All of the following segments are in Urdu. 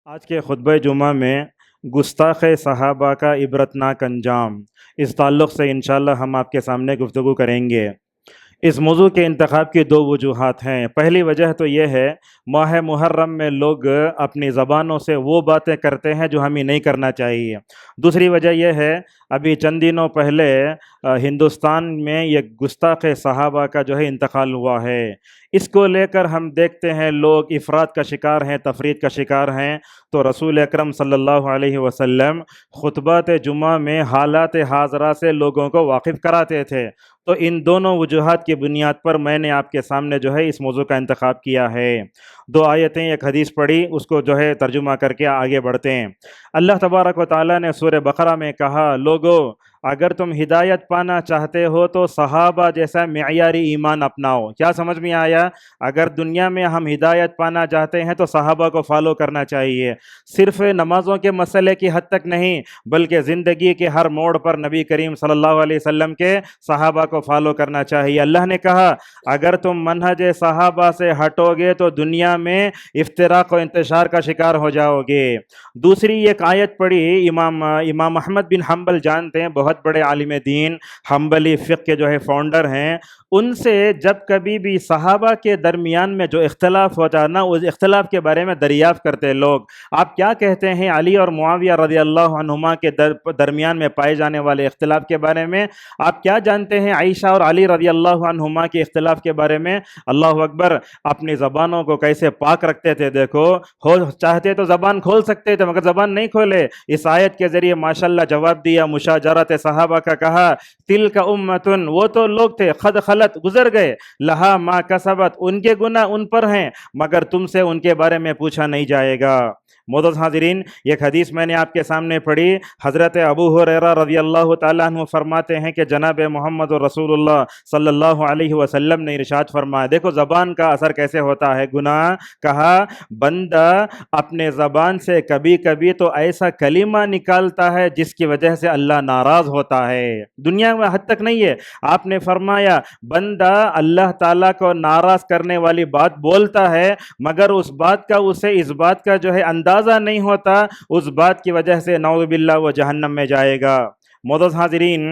آج کے خطبہ جمعہ میں گستاخ صحابہ کا عبرتناک انجام، اس تعلق سے انشاءاللہ ہم آپ کے سامنے گفتگو کریں گے۔ اس موضوع کے انتخاب کی دو وجوہات ہیں۔ پہلی وجہ تو یہ ہے، ماہ محرم میں لوگ اپنی زبانوں سے وہ باتیں کرتے ہیں جو ہمیں نہیں کرنا چاہیے۔ دوسری وجہ یہ ہے، ابھی چند دنوں پہلے ہندوستان میں یہ گستاخ صحابہ کا جو ہے انتقال ہوا ہے۔ اس کو لے کر ہم دیکھتے ہیں لوگ افراد کا شکار ہیں، تفرید کا شکار ہیں۔ تو رسول اکرم صلی اللہ علیہ وسلم خطبات جمعہ میں حالات حاضرہ سے لوگوں کو واقف کراتے تھے۔ تو ان دونوں وجوہات کی بنیاد پر میں نے آپ کے سامنے جو ہے اس موضوع کا انتخاب کیا ہے۔ دو آیتیں، ایک حدیث پڑھی، اس کو جو ہے ترجمہ کر کے آگے بڑھتے ہیں۔ اللہ تبارک و تعالیٰ نے سورہ بقرہ میں کہا، لوگو اگر تم ہدایت پانا چاہتے ہو تو صحابہ جیسا معیاری ایمان اپناؤ۔ کیا سمجھ میں آیا؟ اگر دنیا میں ہم ہدایت پانا چاہتے ہیں تو صحابہ کو فالو کرنا چاہیے۔ صرف نمازوں کے مسئلے کی حد تک نہیں، بلکہ زندگی کے ہر موڑ پر نبی کریم صلی اللہ علیہ وسلم کے صحابہ کو فالو کرنا چاہیے۔ اللہ نے کہا اگر تم منہج صحابہ سے ہٹو گے تو دنیا میں افتراق و انتشار کا شکار ہو جاؤ گے۔ دوسری ایک آیت پڑھی، امام احمد بن حنبل جانتے ہیں، بہت بڑے عالم دین، حنبلی فقہ کے جو ہے فاؤنڈر ہیں۔ ان سے جب کبھی بھی صحابہ کے درمیان میں جو اختلاف ہوتا ہے نا، اس اختلاف کے بارے میں دریافت کرتے لوگ، آپ کیا کہتے ہیں علی اور معاویہ رضی اللہ عنہما کے درمیان میں پائے جانے والے اختلاف کے بارے میں؟ آپ کیا جانتے ہیں عائشہ اور علی رضی اللہ عنہما کے اختلاف کے بارے میں؟ اللہ اکبر! اپنی زبانوں کو کیسے پاک رکھتے تھے، دیکھو، چاہتے تو زبان کھول سکتے تھے مگر زبان نہیں کھولے۔ اس آیت کے ذریعے ماشاءاللہ جواب دیا، مشاجرت صحابہ کا کہا، تلک امتن، وہ تو لوگ تھے، خد خلت، گزر گئے، لہا ما کسبت، ان کے گناہ ان پر ہیں، مگر تم سے ان کے بارے میں پوچھا نہیں جائے گا۔ معزز حاضرین، ایک حدیث میں نے آپ کے سامنے پڑھی، حضرت ابو ہریرہ رضی اللہ تعالیٰ عنہ فرماتے ہیں کہ جناب محمد رسول اللہ صلی اللہ علیہ وسلم نے ارشاد فرمایا، دیکھو زبان کا اثر کیسے ہوتا ہے، گناہ، کہا بندہ اپنے زبان سے کبھی کبھی تو ایسا کلمہ نکالتا ہے جس کی وجہ سے اللہ ناراض ہوتا ہے۔ دنیا میں حد تک نہیں ہے، آپ نے فرمایا بندہ اللہ تعالیٰ کو ناراض کرنے والی بات بولتا ہے، مگر اس بات کا اسے اس بات کا جو ہے اندازہ نہیں ہوتا، اس بات کی وجہ سے نعوذ باللہ وہ جہنم میں جائے گا۔ معزز حاضرین،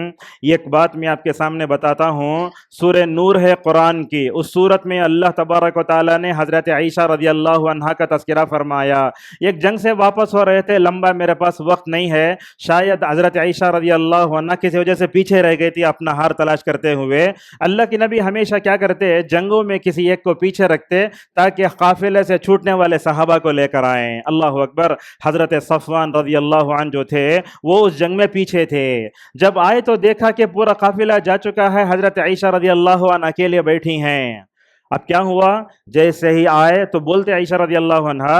ایک بات میں آپ کے سامنے بتاتا ہوں، سورہ نور ہے قرآن کی، اس سورت میں اللہ تبارک و تعالیٰ نے حضرت عائشہ رضی اللہ عنہا کا تذکرہ فرمایا۔ ایک جنگ سے واپس ہو رہے تھے، لمبا میرے پاس وقت نہیں ہے، شاید حضرت عائشہ رضی اللہ عنہا کسی وجہ سے پیچھے رہ گئی تھی اپنا ہار تلاش کرتے ہوئے۔ اللہ کے نبی ہمیشہ کیا کرتے، جنگوں میں کسی ایک کو پیچھے رکھتے تاکہ قافلے سے چھوٹنے والے صحابہ کو لے کر آئیں۔ اللہ اکبر! حضرت صفوان رضی اللہ عنہ جو تھے وہ اس جنگ میں پیچھے تھے، جب آئے تو دیکھا کہ پورا قافلہ جا چکا ہے، حضرت عائشہ رضی اللہ عنہ اکیلے بیٹھی ہیں۔ اب کیا ہوا، جیسے ہی آئے تو بولتے عائشہ رضی اللہ عنہ،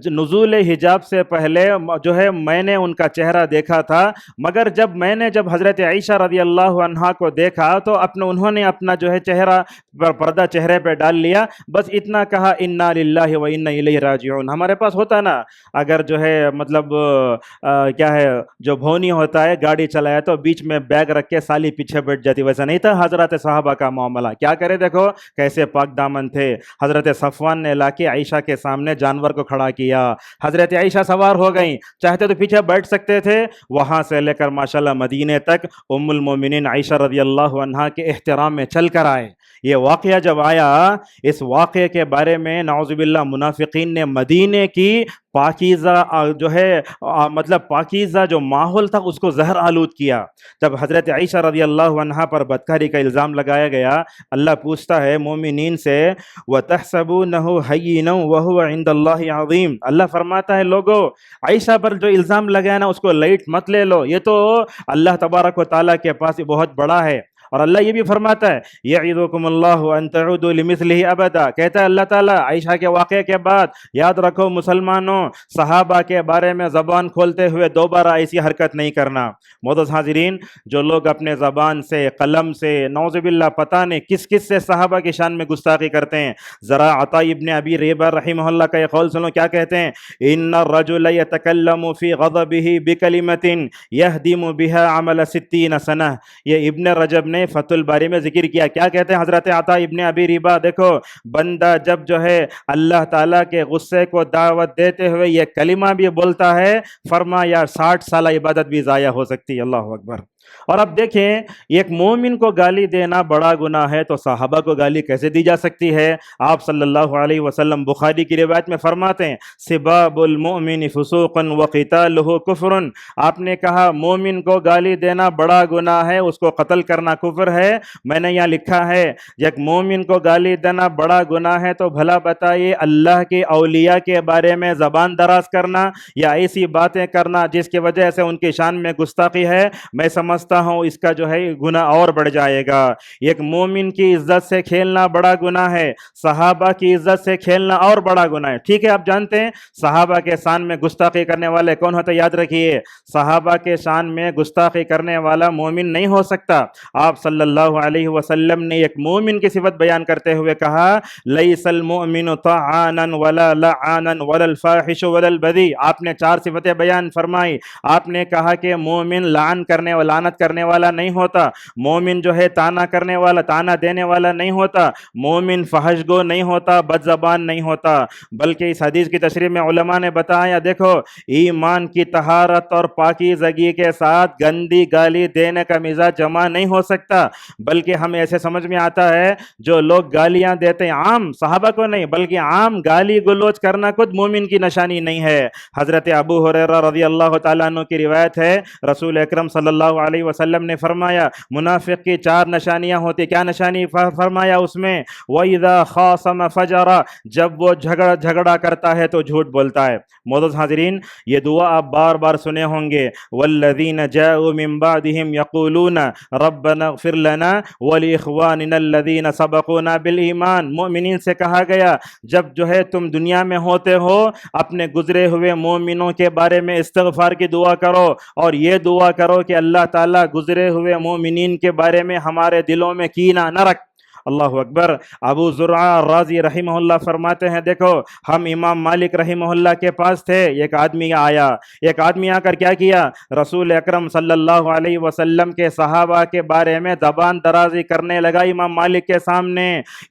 نزول حجاب سے پہلے جو ہے میں نے ان کا چہرہ دیکھا تھا، مگر جب حضرت عائشہ رضی اللہ عنہ کو دیکھا تو انہوں نے اپنا جو ہے چہرہ پردہ چہرے پہ ڈال لیا، بس اتنا کہا انا للہ و انا الیہ راجعون۔ ہمارے پاس ہوتا نا، اگر جو ہے مطلب کیا ہے، جو بھونی ہوتا ہے، گاڑی چلایا تو بیچ میں بیگ رکھ کے سالی پیچھے بیٹھ جاتی، ویسا نہیں تھا حضرات صحابہ کا معاملہ۔ کیا کرے، دیکھو کیسے پاک دامن تھے۔ حضرت صفوان نے لا کے عائشہ کے سامنے جانور کو کھڑا کیا، حضرت عائشہ سوار ہو گئیں، چاہتے تو پیچھے بیٹھ سکتے تھے، وہاں سے لے کر ماشاءاللہ مدینے تک ام المومنین عائشہ رضی اللہ عنہا کے احترام میں چل کر آئے۔ یہ واقعہ جب آیا، اس واقعے کے بارے میں نعوذ باللہ منافقین نے مدینے کی پاکیزہ جو ہے مطلب پاکیزہ جو ماحول تھا اس کو زہر آلود کیا۔ جب حضرت عائشہ رضی اللہ عنہا پر بدکاری کا الزام لگایا گیا، اللہ پوچھتا ہے مومنین سے، وَتَحْسَبُونَهُ هَيِّنًا وَهُوَ عِندَ اللَّهِ عَظِيمٌ، اللہ فرماتا ہے لوگو عائشہ پر جو الزام لگایا نا اس کو لائٹ مت لے لو، یہ تو اللہ تبارک و تعالیٰ کے پاس بہت بڑا ہے۔ اور اللہ یہ بھی فرماتا ہے یعظکم اللہ ان تعودوا لمثلہ ابدا، کہتا ہے اللہ تعالیٰ عائشہ کے واقعے کے بعد یاد رکھو مسلمانوں، صحابہ کے بارے میں زبان کھولتے ہوئے دوبارہ ایسی حرکت نہیں کرنا۔ معزز حاضرین، جو لوگ اپنے زبان سے، قلم سے، نعوذ باللہ پتہ نہیں کس کس سے صحابہ کی شان میں گستاخی کرتے ہیں، ذرا عطا ابن ابی ریبہ رحمہ اللہ کا یہ قول سنو، کیا کہتے ہیں، ان الرجل یتکلم فی غضبہ بکلمۃ یہدم بها عمل 60 سنہ۔ یہ ابن رجب نے فتح الباری میں ذکر کیا. کیا کہتے ہیں حضرت عطا ابن ابی ربا؟ دیکھو بندہ جب جو ہے اللہ تعالیٰ کے غصے کو دعوت دیتے ہوئے یہ کلمہ بھی بولتا ہے، فرمایا 60 سالہ عبادت بھی ضائع ہو سکتی ہے. اللہ اکبر. اور اب دیکھیں ایک مومن کو گالی دینا بڑا گناہ ہے تو صحابہ کو گالی کیسے دی جا سکتی ہے؟ آپ صلی اللہ علیہ وسلم بخاری کی روایت میں فرماتے ہیں سباب المؤمن فسوق وقتالہ کفر. آپ نے کہا مومن کو گالی دینا بڑا گناہ ہے، اس کو قتل کرنا کفر ہے. میں نے یہاں لکھا ہے ایک مومن کو گالی دینا بڑا گناہ ہے تو بھلا بتائیے اللہ کے اولیاء کے بارے میں زبان دراز کرنا یا ایسی باتیں کرنا جس کی وجہ سے ان کی شان میں گستاخی ہے، میں سمجھتا ہوں اس کا جو ہے گناہ اور بڑھ جائے گا. ایک مومن کی عزت سے کھیلنا بڑا گناہ ہے، صحابہ کی عزت سے کھیلنا اور بڑا گناہ ہے. ٹھیک ہے، آپ جانتے ہیں صحابہ کے شان میں گستاخی کرنے والے کون ہوتے؟ یاد رکھیے صحابہ کے شان میں گستاخی کرنے والا مومن نہیں ہو سکتا. آپ صلی اللہ علیہ وسلم نے ایک مومن کی صفت بیان کرتے ہوئے کہا لیس المؤمن طعانا ولا لعانا ولا الفاحش ولا البذیء. آپ نے 4 صفتیں بیان فرمائی. آپ نے کہا کہ مومن لعن کرنے و لعنت کرنے والا نہیں ہوتا، مومن جو ہے تانا کرنے والا، تانا دینے والا نہیں ہوتا، مومن فحش گو نہیں ہوتا، بد زبان نہیں ہوتا. بلکہ اس حدیث کی تشریح میں علماء نے بتایا دیکھو ایمان کی طہارت اور پاکیزگی کے ساتھ گندی گالی دینے کا مزاج جمع نہیں ہو سکتا. بلکہ ہمیں ایسے سمجھ میں آتا ہے جو لوگ گالیاں دیتے ہیں عام صحابہ کو نہیں بلکہ عام گالی گلوچ کرنا خود مومن کی نشانی نہیں ہے. حضرت ابو ہریرہ رضی اللہ تعالیٰ عنہ کی روایت ہے رسول اکرم صلی اللہ علیہ وسلم نے فرمایا منافق کی 4 نشانیاں ہوتی. کیا نشانی فرمایا اس میں؟ وَإِذَا خَاصَمَ فَجَرَ. جب وہ جھگڑا کرتا ہے تو جھوٹ بولتا ہے. معزز حاضرین یہ دعا آپ بار بار سنے ہوں گے وَالَّذِينَ جَاءُوا مِن بَعْدِهِمْ يَقُولُونَ رَبَّنَا اغْفِرْ لَنَا وَلِإِخْوَانِنَا الَّذِينَ سَبَقُونَا بِالْإِيمَانِ. مومنین سے کہا گیا جب جو ہے تم دنیا میں ہوتے ہو اپنے گزرے ہوئے مومنوں کے بارے میں استغفار کی دعا کرو اور یہ دعا کرو کہ اللہ تعالیٰ گزرے ہوئے مومنین کے بارے میں ہمارے دلوں میں کینہ نہ رکھ. اللہ اکبر. ابو زرعہ رازی رحمہ اللہ فرماتے ہیں دیکھو ہم امام مالک رحمہ اللہ کے پاس تھے، ایک آدمی آ کر کیا کیا؟ رسول اکرم صلی اللہ علیہ وسلم کے صحابہ کے بارے میں زبان درازی کرنے لگا امام مالک کے سامنے.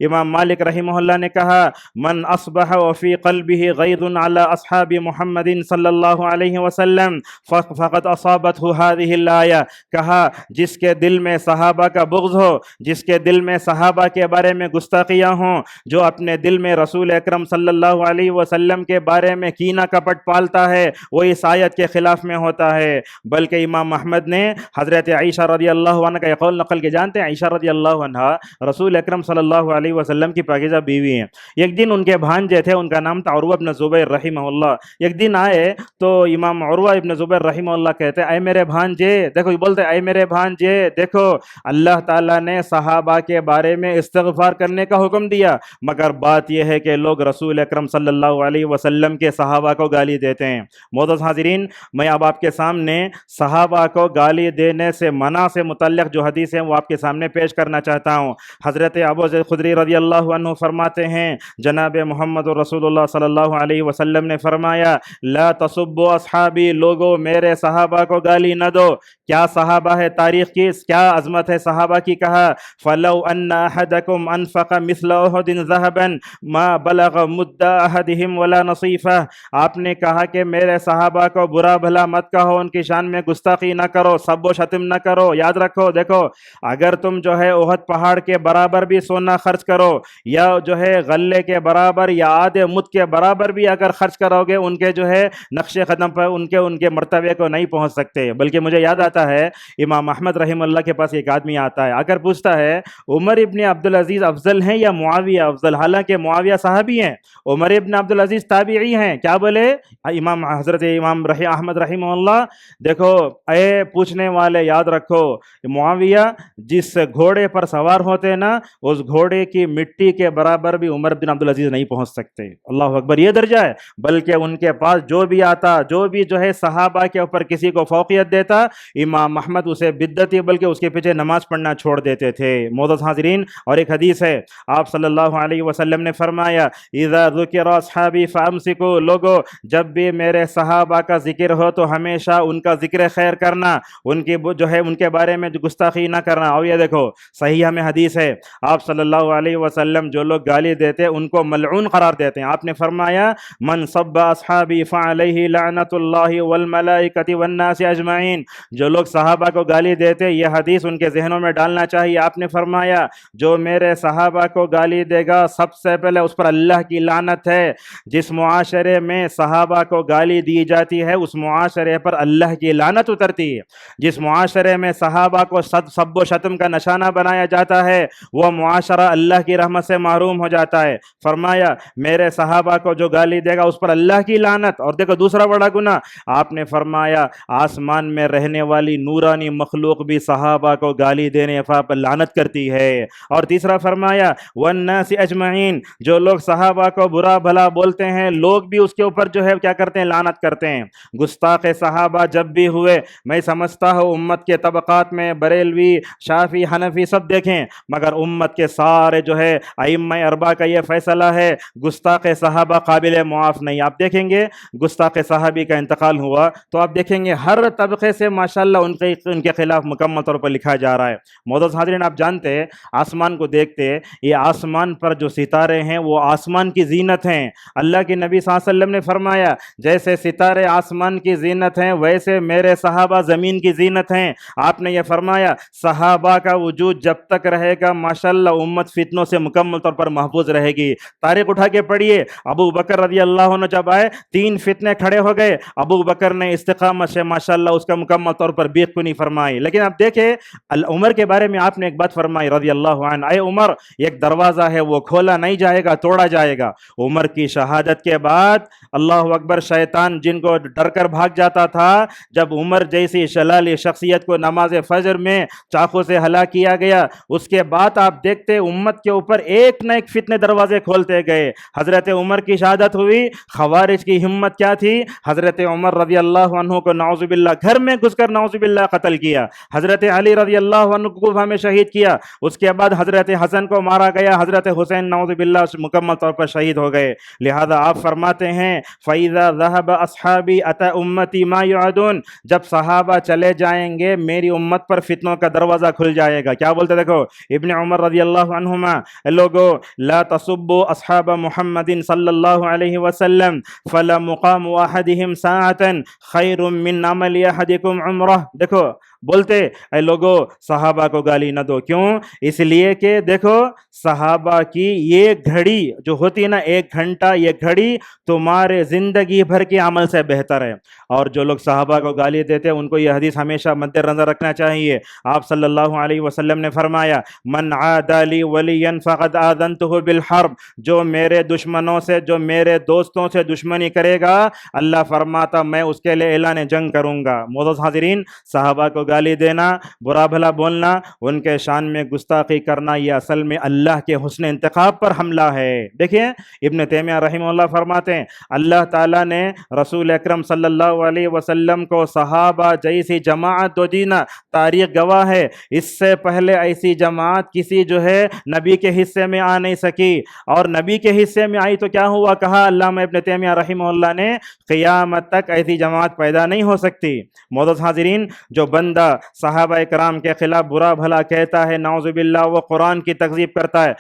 امام مالک رحمہ اللہ نے کہا من اصبح وفی قلبہ غیظ علی اصحاب محمد صلی اللہ علیہ وسلم فقد اصابته هذه الآیہ. کہا جس کے دل میں صحابہ کا بغض ہو، جس کے دل میں صحابہ کے بارے میں گستاخیاں ہوں، جو اپنے دل میں رسول اکرم صلی اللہ علیہ وسلم کے بارے میں کینہ کپٹ پالتا ہے وہ اس آیت کے خلاف میں ہوتا ہے. بلکہ امام احمد نے حضرت عائشہ رضی اللہ عنہ کا قول نقل کے جانتے ہیں عائشہ رضی اللہ عنہ رسول اکرم صلی اللہ علیہ وسلم کی پاکیزہ بیوی ہیں. ایک دن ان کے بھانجے تھے، ان کا نام تھا عروہ ابن زبیر رحمہ اللہ. ایک دن آئے تو امام عروہ ابن زبیر رحمہ اللہ کہتے اے میرے بھانجے، دیکھو بولتے اے میرے بھانجے دیکھو اللہ تعالیٰ نے صحابہ کے بارے میں استغفار کرنے کا حکم دیا، مگر بات یہ ہے کہ لوگ رسول اکرم صلی اللہ علیہ وسلم کے صحابہ کو گالی دیتے ہیں. معزز حاضرین میں اب آپ کے سامنے صحابہ کو گالی دینے سے منع سے متعلق جو حدیث ہیں وہ آپ کے سامنے پیش کرنا چاہتا ہوں. حضرت ابو ذر خدری رضی اللہ عنہ فرماتے ہیں جناب محمد رسول اللہ صلی اللہ علیہ وسلم نے فرمایا لا تسبوا اصحابی، لوگو میرے صحابہ کو گالی نہ دو. کیا صحابہ ہے تاریخ کی، کیا عظمت ہے صحابہ کی. کہا فلو ان احدکم انفق مثل احد ذهبا ما بلغ مد احدهم ولا نصیفہ. آپ نے کہا کہ میرے صحابہ کو برا بھلا مت کہو، ان کی شان میں گستاخی نہ کرو، سب و شتم نہ کرو. یاد رکھو دیکھو اگر تم جو ہے احد پہاڑ کے برابر بھی سونا خرچ کرو یا جو ہے غلے کے برابر یا آدھے مد کے برابر بھی اگر خرچ کرو گے ان کے جو ہے نقش قدم پر ان کے مرتبے کو نہیں پہنچ سکتے. بلکہ مجھے یاد آتا ہے امام احمد رحم اللہ کے پاس ایک آدمی آتا ہے، آ کر پوچھتا ہے عمر ابن عبدالعزیز افضل ہیں یا معاویہ افضل؟ حالانکہ معاویہ صحابی ہیں، عمر ابن عبدالعزیز تابعی ہیں. کیا بولے حضرت امام احمد رحمہ اللہ؟ دیکھو اے پوچھنے والے یاد رکھو معاویہ جس گھوڑے پر سوار ہوتے نا اس گھوڑے کی مٹی کے برابر بھی عمر بن عبدالعزیز نہیں پہنچ سکتے. اللہ اکبر. یہ درجہ ہے. بلکہ ان کے پاس جو بھی آتا، جو بھی جو ہے صحابہ کے اوپر کسی کو فوقیت دیتا، امام احمد اسے بدعتی بلکہ اس کے پیچھے نماز پڑھنا چھوڑ دیتے تھے. معزز حاضرین اور ایک حدیث ہے آپ صلی اللہ علیہ وسلم نے فرمایا اذا ذکر اصحابی فامسکو، لوگو جب بھی میرے صحابہ کا ذکر ہو تو ہمیشہ ان کا ذکر خیر کرنا، ان کی جو ہے ان کے بارے میں گستاخی نہ کرنا۔ اور یہ دیکھو صحیح ہمیں حدیث ہے آپ صلی اللہ علیہ وسلم جو لوگ گالی دیتے ان کو ملعون قرار دیتے ہیں۔ آپ نے فرمایا من سب اصحابی فعلیہ لعنت اللہ والملائکۃ والناس اجمعین، جو لوگ صحابہ کو گالی دیتے یہ حدیث ان کے ذہنوں میں ڈالنا چاہیے۔ آپ نے فرمایا جو میرے صحابہ کو گالی دے گا سب سے پہلے اس پر اللہ کی لعنت ہے۔ جس معاشرے میں صحابہ کو گالی دی جاتی ہے اس معاشرے پر اللہ کی لعنت اترتی ہے۔ جس معاشرے میں صحابہ کو سب و شتم کا نشانہ بنایا جاتا ہے وہ معاشرہ اللہ کی رحمت سے محروم ہو جاتا ہے۔ فرمایا میرے صحابہ کو جو گالی دے گا اس پر اللہ کی لعنت۔ اور دیکھو دوسرا بڑا گناہ آپ نے فرمایا آسمان میں رہنے والی نورانی مخلوق بھی صحابہ کو گالی دینے پر لعنت کرتی ہے۔ اور تیسرا فرمایا والناس اجمعین، جو لوگ صحابہ کو برا بھلا بولتے ہیں لوگ بھی اس کے اوپر جو ہے کیا کرتے ہیں، لعنت کرتے ہیں۔ گستاخ صحابہ جب بھی ہوئے، میں سمجھتا ہوں امت کے طبقات میں بریلوی، شافعی، حنفی سب دیکھیں، مگر امت کے سارے جو ہے ائمہ اربعہ کا یہ فیصلہ ہے گستاخ صحابہ قابل معاف نہیں۔ آپ دیکھیں گے گستاخ صحابی کا انتقال ہوا تو آپ دیکھیں گے ہر طبقے سے ماشاءاللہ ان کے خلاف مکمل طور پر لکھا جا رہا ہے۔ معزز حاضرین آپ جانتے ہیں آسمان کو دیکھتے، یہ آسمان پر جو ستارے ہیں وہ آسمان کی زینت ہیں۔ اللہ کے نبی صلی اللہ علیہ وسلم نے فرمایا جیسے ستارے آسمان کی زینت ہیں ویسے میرے صحابہ زمین کی زینت ہیں۔ آپ نے یہ فرمایا صحابہ کا وجود جب تک رہے گا ماشاءاللہ امت فتنوں سے مکمل طور پر محفوظ رہے گی۔ تاریخ اٹھا کے پڑھیے، ابو بکر رضی اللہ عنہ جب آئے 3 فتنے کھڑے ہو گئے، ابو بکر نے استقامت سے ماشاءاللہ اس کا مکمل طور پر بیعت کو نہیں فرمائی۔ لیکن آپ دیکھیں عمر کے بارے میں آپ نے ایک بات فرمائی رضی اللہ عنہ، اے عمر ایک دروازہ ہے وہ کھولا نہیں جائے گا، توڑا جائے گا۔ عمر کی شہادت کے بعد اللہ اکبر، شیطان جن کو ڈر کر بھاگ جاتا تھا، جب عمر جیسی شلالی شخصیت کو نماز فجر میں چاقو سے ہلاک کیا گیا اس کے بعد آپ دیکھتے امت کے اوپر ایک نہ ایک فتنے دروازے کھولتے گئے۔ حضرت عمر کی شہادت ہوئی، خوارج کی ہمت کیا تھی، حضرت عمر رضی اللہ عنہ کو نعوذ باللہ گھر میں گھس کر نعوذ باللہ قتل کیا، حضرت علی رضی اللہ عنہ کو کوفہ میں شہید کیا، اس کے بعد حضرت حسن کو مارا گیا، حضرت حسین نعوذ باللہ مکمل طور پر شہید ہو گئے۔ لہذا آپ فرماتے ہیں فَإِذَا ذَهَبَ أَصْحَابِي أَتَى أُمَّتِي مَا يُعَدُونَ، جب صحابہ چلے جائیں گے میری امت پر فتنوں کا دروازہ کھل جائے گا۔ کیا بولتے دیکھو ابن عمر رضی اللہ عنہما، لوگو لا تصبوا اصحاب محمد صلی اللہ علیہ وسلم فلمقام احدهم ساعة خیر من عمل احدکم عمرہ۔ دیکھو بولتے اے لوگو صحابہ کو گالی نہ دو، کیوں؟ اس لیے کہ دیکھو صحابہ کی یہ گھڑی جو ہوتی ہے نا، 1 گھنٹہ، یہ گھڑی تمہارے زندگی بھر کے عمل سے بہتر ہے۔ اور جو لوگ صحابہ کو گالی دیتے ان کو یہ حدیث ہمیشہ مد نظر رکھنا چاہیے۔ آپ صلی اللہ علیہ وسلم نے فرمایا من عادى لي وليا فقد آذنته بالحرب، جو میرے دشمنوں سے، جو میرے دوستوں سے دشمنی کرے گا اللہ فرماتا میں اس کے لیے اعلان جنگ کروں گا۔ معزز حاضرین، صحابہ کو گالی دینا، برا بھلا بولنا، ان کے شان میں گستاخی کرنا، یہ اصل میں اللہ کے حسن انتخاب پر حملہ ہے۔ دیکھیں ابن تیمیہ رحمہ اللہ فرماتے ہیں اللہ تعالیٰ نے رسول اکرم صلی اللہ علیہ وسلم کو صحابہ جیسی جماعت دو دینا، تاریخ گواہ ہے اس سے پہلے ایسی جماعت کسی جو ہے نبی کے حصے میں آ نہیں سکی، اور نبی کے حصے میں آئی تو کیا ہوا، کہا علامہ ابن تیمیہ رحمہ اللہ نے قیامت تک ایسی جماعت پیدا نہیں ہو سکتی۔ معزز حاضرین، جو بندہ صحابہ کرام کے خلاف برا بھلا کہتا ہے نعوذ باللہ وہ قرآن کی تکذیب کرتا ہے۔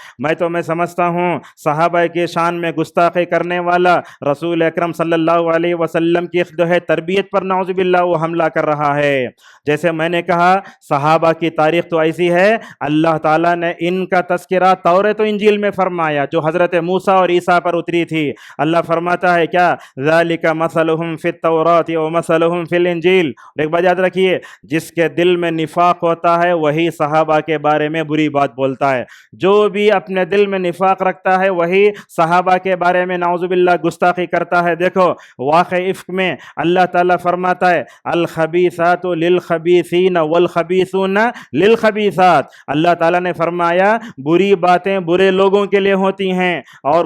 میں سمجھتا ہوں صحابہ کے شان میں گستاخی کرنے والا رسول اکرم صلی اللہ علیہ وسلم کی جو ہے تربیت پر نعوذ باللہ وہ حملہ کر رہا ہے۔ جیسے میں نے کہا صحابہ کی تاریخ تو ایسی ہے، اللہ تعالیٰ نے ان کا تذکرہ تورات و انجیل میں فرمایا جو حضرت موسیٰ اور عیسیٰ پر اتری تھی۔ اللہ فرماتا ہے کیا ذالک مثلہم فی التوراۃ ومثلہم فی الانجیل۔ ایک بات یاد رکھیے، جس کے دل میں نفاق ہوتا ہے وہی صحابہ کے بارے میں بری بات بولتا ہے، جو بھی اپنے دل میں نفاق رکھتا ہے وہی صحابہ کے بارے میں نعوذ باللہ گستاخی کرتا ہے۔ دیکھو واقع افک میں اللہ تعالیٰ فرماتا ہے الخبیثات للخبیثین والخبیثون للخبیثات۔ اللہ تعالیٰ نے فرمایا بری باتیں برے لوگوں کے لیے ہوتی ہیں اور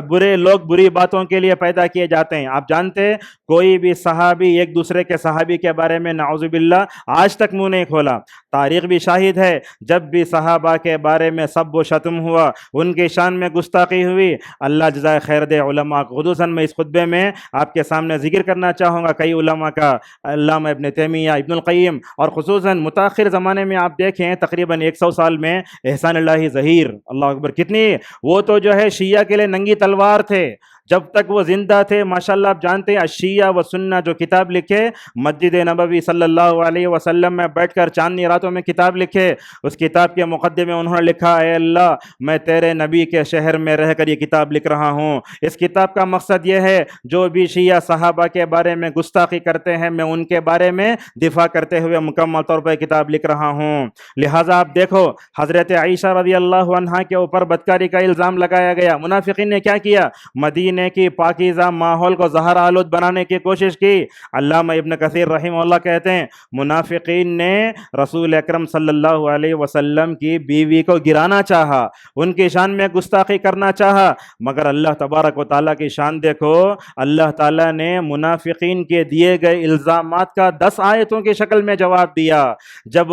برے لوگ بری باتوں کے لیے پیدا کیے جاتے ہیں۔ آپ جانتے کوئی بھی صحابی ایک دوسرے کے صحابی کے بارے میں نعوذ باللہ آج تک منہ نہیں کھولا۔ تاریخ بھی شاہد ہے، جب بھی صحابہ کے بارے میں سب و شتم ہوا، ان کی شان میں گستاخی ہوئی، اللہ جزائے خیر دے علماء کو۔ خصوصاً میں اس خطبے میں آپ کے سامنے ذکر کرنا چاہوں گا کئی علماء کا، علامہ ابن تیمیہ، ابن القیم، اور خصوصاً متاخر زمانے میں آپ دیکھیں تقریباً 100 سال میں احسان اللہ ظہیر، اللہ اکبر، کتنی وہ تو جو ہے شیعہ کے لیے ننگی تلوار تھے جب تک وہ زندہ تھے۔ ماشاءاللہ آپ جانتے ہیں الشیعہ و سنہ جو کتاب لکھے، مسجد نبوی صلی اللہ علیہ وسلم میں بیٹھ کر چاندنی راتوں میں کتاب لکھے، اس کتاب کے مقدمے میں انہوں نے لکھا، اے اللہ میں تیرے نبی کے شہر میں رہ کر یہ کتاب لکھ رہا ہوں۔ اس کتاب کا مقصد یہ ہے جو بھی شیعہ صحابہ کے بارے میں گستاخی کرتے ہیں میں ان کے بارے میں دفاع کرتے ہوئے مکمل طور پر کتاب لکھ رہا ہوں۔ لہٰذا آپ دیکھو حضرت عائشہ رضی اللہ عنہا کے اوپر بدکاری کا الزام لگایا گیا۔ منافقین نے کیا کیا؟ مدینہ کی پاکیزہ ماحول کو زہر آلود بنانے کی کوشش کی۔ علامہ ابن کثیر رحمہ اللہ کہتے ہیں منافقین نے رسول اکرم صلی اللہ علیہ وسلم کی بیوی کو گرانا چاہا، ان کی شان میں گستاخی کرنا چاہا، مگر اللہ تبارک و تعالیٰ کی شان دیکھو، اللہ تعالیٰ نے منافقین کے دیے گئے الزامات کا 10 آیتوں کی شکل میں جواب دیا۔ جب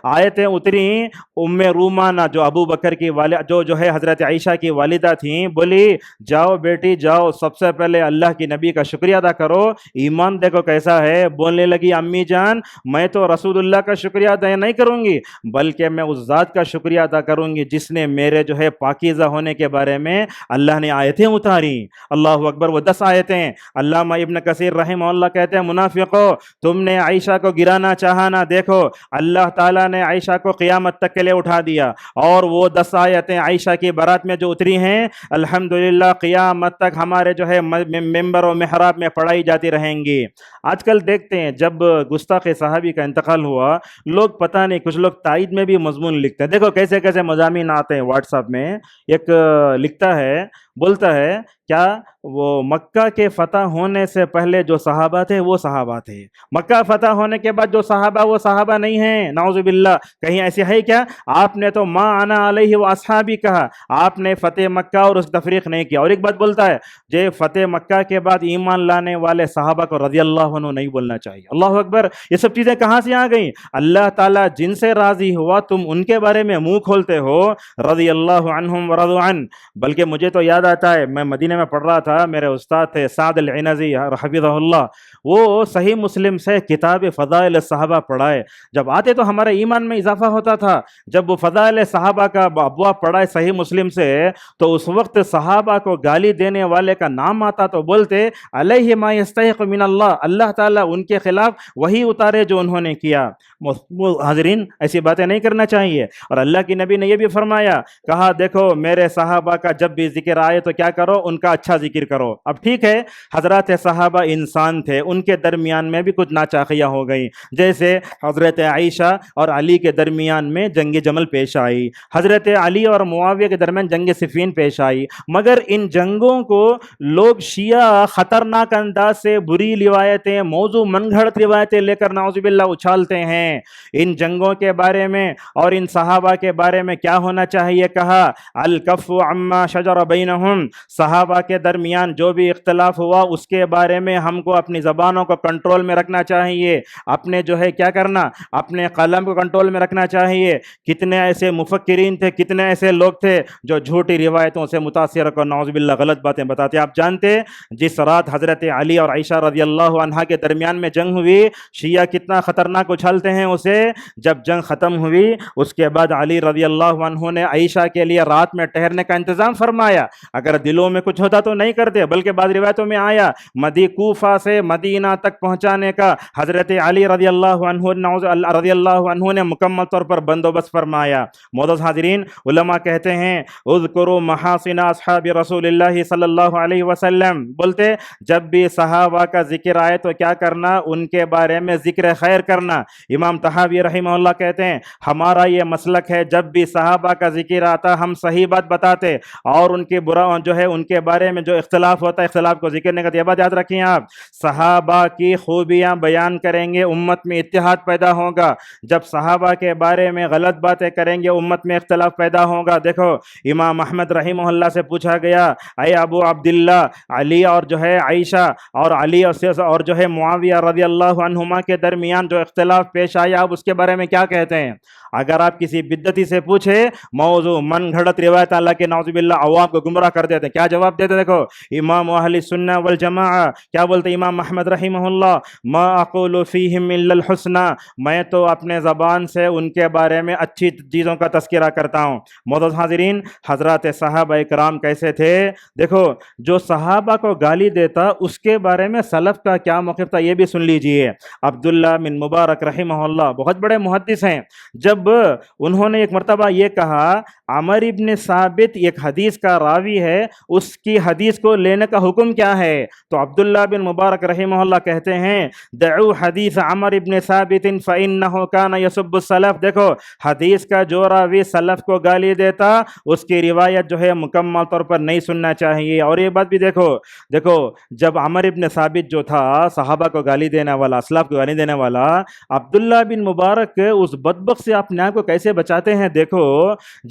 آیتیں اتریں، ام رومانہ جو ابو بکر کی والدہ جو ہے حضرت عائشہ کی والدہ تھیں، بولی جاؤ بیٹی جاؤ، سب سے پہلے اللہ کی نبی کا شکریہ ادا کرو، ایمان دیکھو کیسا ہے۔ بولنے لگی امی جان میں تو رسول اللہ کا شکریہ ادا نہیں کروں گی بلکہ میں اس ذات کا شکریہ ادا کروں گی جس نے میرے جو ہے پاکیزہ ہونے کے بارے میں اللہ نے آیتیں اتاری۔ اللہ اکبر، وہ 10 آیتیں۔ علامہ ابن کثیر رحمہ اللہ کہتے ہیں منافقو تم نے عائشہ کو گرانا چاہا نا، دیکھو اللہ تعالیٰ نے عائشہ کو قیامت تک کے لیے اٹھا دیا، اور وہ 10 آیتیں عائشہ کی برات میں جو اتری ہیں الحمدللہ قیامت تک ہمارے جو ہے ممبر و محراب میں پڑھائی جاتی رہیں گی۔ آج کل دیکھتے ہیں جب گستاخ صحابی کا انتقال ہوا، لوگ پتہ نہیں کچھ لوگ تائید میں بھی مضمون لکھتے ہیں۔ دیکھو کیسے کیسے مضامین آتے ہیں واٹس ایپ میں۔ ایک لکھتا ہے، بولتا ہے کیا وہ مکہ کے فتح ہونے سے پہلے جو صحابہ تھے وہ صحابہ تھے، مکہ فتح ہونے کے بعد جو صحابہ وہ صحابہ نہیں ہیں، نعوذ باللہ۔ کہیں ایسی ہے کیا؟ آپ نے تو ما انا علیہ و اصحابی کہا، آپ نے فتح مکہ اور اس تفریق نہیں کیا۔ اور ایک بات بولتا ہے جو فتح مکہ کے بعد ایمان لانے والے صحابہ کو رضی اللہ عنہ نہیں بولنا چاہیے۔ اللہ اکبر، یہ سب چیزیں کہاں سے آ گئیں؟ اللہ تعالیٰ جن سے راضی ہوا تم ان کے بارے میں منہ کھولتے ہو، رضی اللہ عنہم ورضوا عنہ۔ بلکہ مجھے تو یاد آتا ہے میں مدینہ میں پڑھ رہا تھا، میرے استاد تھے سعد العنزی حفظہ اللہ، وہ صحیح مسلم سے کتاب فضائل صحابہ پڑھائے، جب آتے تو ہمارے ایمان میں اضافہ ہوتا تھا۔ جب وہ فضائل صحابہ کا ابواب پڑھائے صحیح مسلم سے تو اس وقت صحابہ کو گالی دینے والے کا نام آتا تو بولتے علیہ ما یستحق من اللہ، اللہ تعالیٰ ان کے خلاف وہی اتارے جو انہوں نے کیا۔ حاضرین ایسی باتیں نہیں کرنا چاہیے۔ اور اللہ کی نبی نے یہ بھی فرمایا، کہا دیکھو میرے صحابہ کا جب بھی ذکر آئے تو کیا کرو، ان کا اچھا ذکر کرو۔ اب ٹھیک ہے حضرات صحابہ انسان تھے، ان کے درمیان میں بھی کچھ ناچاخیاں ہو گئیں، جیسے حضرت عائشہ اور علی کے درمیان میں جنگ جمل پیش آئی، حضرت علی اور معاویہ کے درمیان جنگ صفین پیش آئی، مگر ان جنگوں کو لوگ شیعہ خطرناک انداز سے بری روایتیں، موضوع من گھڑت روایتیں لے کر نعوذ باللہ اچھالتے ہیں۔ ان جنگوں کے بارے میں اور ان صحابہ کے بارے میں کیا ہونا چاہیے؟ کہا الکف عما شجر بینہم، صحابہ کے درمیان جو بھی اختلاف ہوا اس کے بارے میں ہم کو اپنی زبانوں کو کنٹرول میں رکھنا چاہیے، اپنے جو ہے کیا کرنا، اپنے قلم کو کنٹرول میں رکھنا چاہیے۔ کتنے ایسے مفکرین تھے، کتنے ایسے لوگ تھے جو جھوٹی روایتوں سے متاثر کر نعوذ باللہ غلط باتیں بتاتے۔ آپ جانتے جس رات حضرت علی اور عائشہ رضی اللہ عنہا کے درمیان میں جنگ ہوئی، شیعہ کتنا خطرناک اچھالتے ہیں اسے۔ جب جنگ ختم ہوئی اس کے بعد علی رضی اللہ عنہ نے عائشہ کے لیے رات میں ٹھہرنے کا انتظام فرمایا، اگر دلوں میں کچھ ہوتا تو نہیں کرتے، بلکہ بعض روایتوں میں آیا کوفہ سے مدینہ تک پہنچانے کا حضرت علی رضی اللہ عنہ نے مکمل طور پر بندوبست فرمایا۔ معزز حاضرین، علماء کہتے ہیں اذکروا محاسن اصحاب رسول اللہ صلی اللہ علیہ وسلم، بولتے جب بھی صحابہ کا ذکر آئے تو کیا کرنا، ان کے بارے میں ذکر خیر کرنا۔ امام طحاوی رحمہ اللہ کہتے ہیں ہمارا یہ مسلک ہے، جب بھی صحابہ کا ذکر آتا ہم صحیح بات بتاتے اور ان کی جو ہے ان کے بارے میں جو اختلاف ہوتا ہے، اختلاف کو ذکر نہیں کرتے. یہ بات یاد رکھیں آپ، صحابہ کی خوبیاں بیان کریں گے امت میں اتحاد پیدا ہوگا. جب صحابہ کے بارے میں غلط باتیں کریں گے امت میں اختلاف پیدا ہوگا. دیکھو امام احمد رحمہ اللہ سے پوچھا گیا، اے ابو عبداللہ، علی اور جو ہے عائشہ اور علی اور جو ہے معاویہ رضی اللہ عنہما کے درمیان جو اختلاف پیش آیا، آپ اس کے بارے میں کیا کہتے ہیں؟ اگر آپ کسی بدعتی سے پوچھے موضوع من گھڑت روایت اللہ کے نعوذ باللہ عوام کو گمراہ کر دیتے ہیں، کیا جواب دیتے؟ دیکھو امام اہل سنہ والجماعہ کیا بولتے؟ امام احمد رحمہ اللہ، ما اقول فیہم الا الحسنى، میں تو اپنے زبان سے ان کے بارے میں اچھی چیزوں کا تذکرہ کرتا ہوں. معزز حاضرین، حضرات صحابہ کرام کیسے تھے؟ دیکھو جو صحابہ کو گالی دیتا اس کے بارے میں سلف کا کیا موقف تھا یہ بھی سن لیجئے. عبداللہ بن مبارک رحمہ اللہ بہت بڑے محدث ہیں، جب انہوں نے ایک مرتبہ یہ کہا، عمر ابن ثابت ایک حدیث کا راوی ہے، اس کی حدیث کو لینے کا حکم کیا ہے؟ تو عبداللہ بن مبارک رحمہ اللہ کہتے ہیں، دعو حدیث عمر ابن ثابت فإنہ کان یسب السلف. دیکھو حدیث کا جو راوی سلف کو گالی دیتا اس کی روایت جو ہے مکمل طور پر نہیں سننا چاہیے. اور یہ بات بھی دیکھو جب عمر ابن ثابت جو تھا صحابہ کو گالی دینے والا، اسلاف کو گالی دینے والا، عبداللہ بن مبارک اس بدبخت سے اپنے آپ کو کیسے بچاتے ہیں؟ دیکھو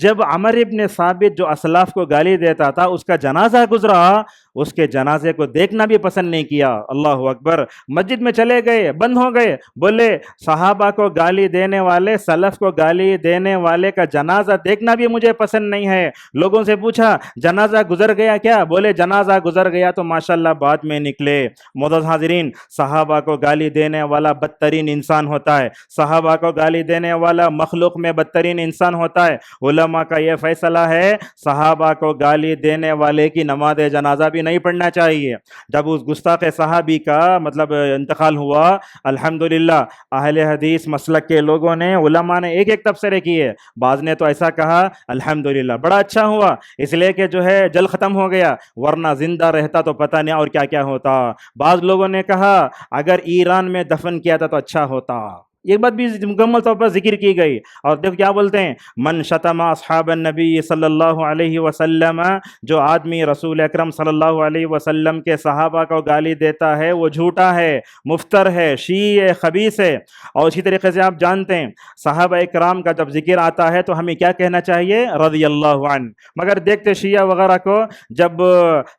جب عمر ابن ثابت جو اسلاف کو گالی دیتا تھا اس کا جنازہ گزرا، اس کے جنازے کو دیکھنا بھی پسند نہیں کیا. اللہ اکبر. مسجد میں چلے گئے، بند ہو گئے، بولے صحابہ کو گالی دینے والے، سلف کو گالی دینے والے کا جنازہ دیکھنا بھی مجھے پسند نہیں ہے. لوگوں سے پوچھا جنازہ گزر گیا کیا؟ بولے جنازہ گزر گیا. تو ماشاءاللہ بعد میں نکلے. معزز حاضرین، صحابہ کو گالی دینے والا بدترین انسان ہوتا ہے، صحابہ کو گالی دینے والا مخلوق میں بدترین انسان ہوتا ہے. علماء کا یہ فیصلہ ہے صحابہ کو گالی دینے والے کی نماز جنازہ بھی نہیں پڑھنا چاہیے. جب اس گستاخ صحابی کا انتقال ہوا، الحمدللہ اہل حدیث مسلک کے لوگوں نے، علماء نے ایک ایک تبصرے کیے. بعض نے تو ایسا کہا الحمدللہ بڑا اچھا ہوا اس لیے کہ جو ہے جل ختم ہو گیا، ورنہ زندہ رہتا تو پتہ نہیں اور کیا کیا ہوتا. بعض لوگوں نے کہا اگر ایران میں دفن کیا تھا تو اچھا ہوتا. یہ بات بھی مکمل طور پر ذکر کی گئی. اور دیکھو کیا بولتے ہیں، من شتم اصحاب النبی صلی اللہ علیہ وسلم، جو آدمی رسول اکرم صلی اللہ علیہ وسلم کے صحابہ کو گالی دیتا ہے وہ جھوٹا ہے، مفتر ہے، شیعی ہے، خبیث ہے. اور اسی طریقے سے آپ جانتے ہیں صحابہ اکرام کا جب ذکر آتا ہے تو ہمیں کیا کہنا چاہیے؟ رضی اللہ عنہ. مگر دیکھتے شیعہ وغیرہ کو جب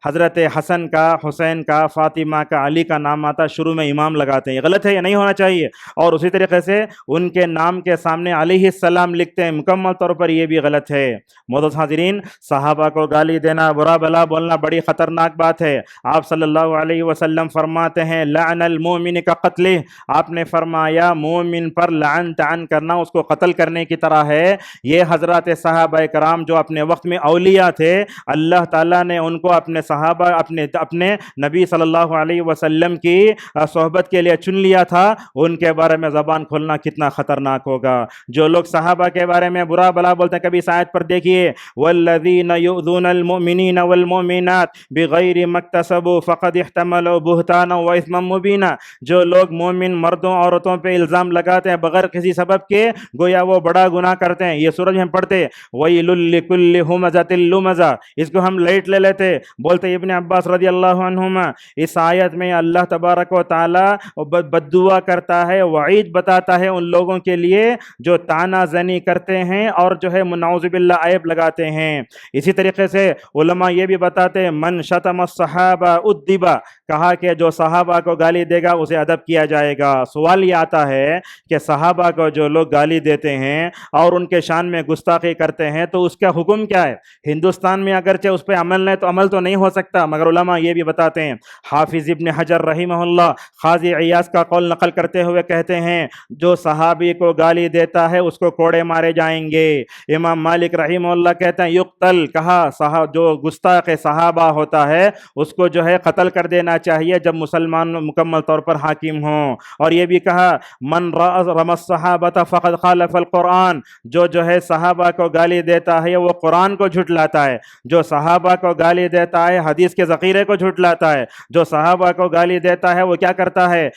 حضرت حسن کا، حسین کا، فاطمہ کا، علی کا نام آتا شروع میں امام لگاتے ہیں. یہ غلط ہے، یہ نہیں ہونا چاہیے. اور اسی طریقے سے ان کے نام کے سامنے علیہ السلام لکھتے ہیں، مکمل طور پر یہ بھی غلط ہے. معزز حاضرین، صحابہ کو گالی دینا، برا بلا بولنا بڑی خطرناک بات ہے. آپ صلی اللہ علیہ وسلم فرماتے ہیں لعن المومن کا قتل. آپ نے فرمایا مومن پر لعن تعن کرنا اس کو قتل کرنے کی طرح ہے. یہ حضرات صحابہ کرام جو اپنے وقت میں اولیاء تھے، اللہ تعالیٰ نے ان کو اپنے صحابہ، اپنے نبی صلی اللہ علیہ وسلم کی صحبت کے لیے چن لیا تھا. ان کے بارے میں زبان کھولنا کتنا خطرناک ہوگا. جو لوگ صحابہ کے بارے میں برا بلا بولتے ہیں، کبھی اس آیت پر دیکھیے والذین یؤذون المؤمنین والمؤمنات بغیر ما اکتسبوا فقد احتملوا بہتانا واثما مبینا. جو لوگ مومن مردوں عورتوں پہ الزام لگاتے ہیں بغیر کسی سبب کے، گویا وہ بڑا گناہ کرتے ہیں. یہ سورج ہم پڑھتے ویل لکل ہمزۃ لمزہ، اس کو ہم لائٹ لے لیتے. بولتے ابن عباس رضی اللہ عنہما اس آیت میں اللہ تبارک و تعالی بد دعا کرتا ہے، وعید بتاتا ہے ان لوگوں کے لیے جو تانا زنی کرتے ہیں اور جو ہے نعوذ باللہ عیب لگاتے ہیں. اسی طریقے سے علماء یہ بھی بتاتے ہیں من شتم الصحابہ ادبا، کہا کہ جو صحابہ کو گالی دے گا اسے ادب کیا جائے گا. سوال یہ آتا ہے کہ صحابہ کو جو لوگ گالی دیتے ہیں اور ان کے شان میں گستاخی کرتے ہیں تو اس کا حکم کیا ہے؟ ہندوستان میں اگرچہ اس پہ عمل تو نہیں ہو سکتا، مگر علماء یہ بھی بتاتے ہیں. حافظ ابن حجر رحمہ اللہ قاضی عیاض کا قول نقل کرتے ہوئے کہتے ہیں جو صحابی کو گالی دیتا ہے اس کو کوڑے مارے جائیں گے. امام مالک رحمہ اللہ کہتے ہیں یقتل، کہا جو گستاخ صحابہ ہوتا ہے اس کو جو ہے قتل کر دینا چاہیے جب مسلمان مکمل طور پر حاکم ہوں. اور یہ بھی کہا من رمى الصحابة فقد خالف القرآن، جو ہے صحابہ کو گالی دیتا ہے وہ قرآن کو جھٹلاتا ہے. جو صحابہ کو گالی دیتا ہے حدیث کے ذخیرے کو جھٹلاتا ہے. جو صحابہ کو گالی دیتا ہے وہ کیا کرتا ہے؟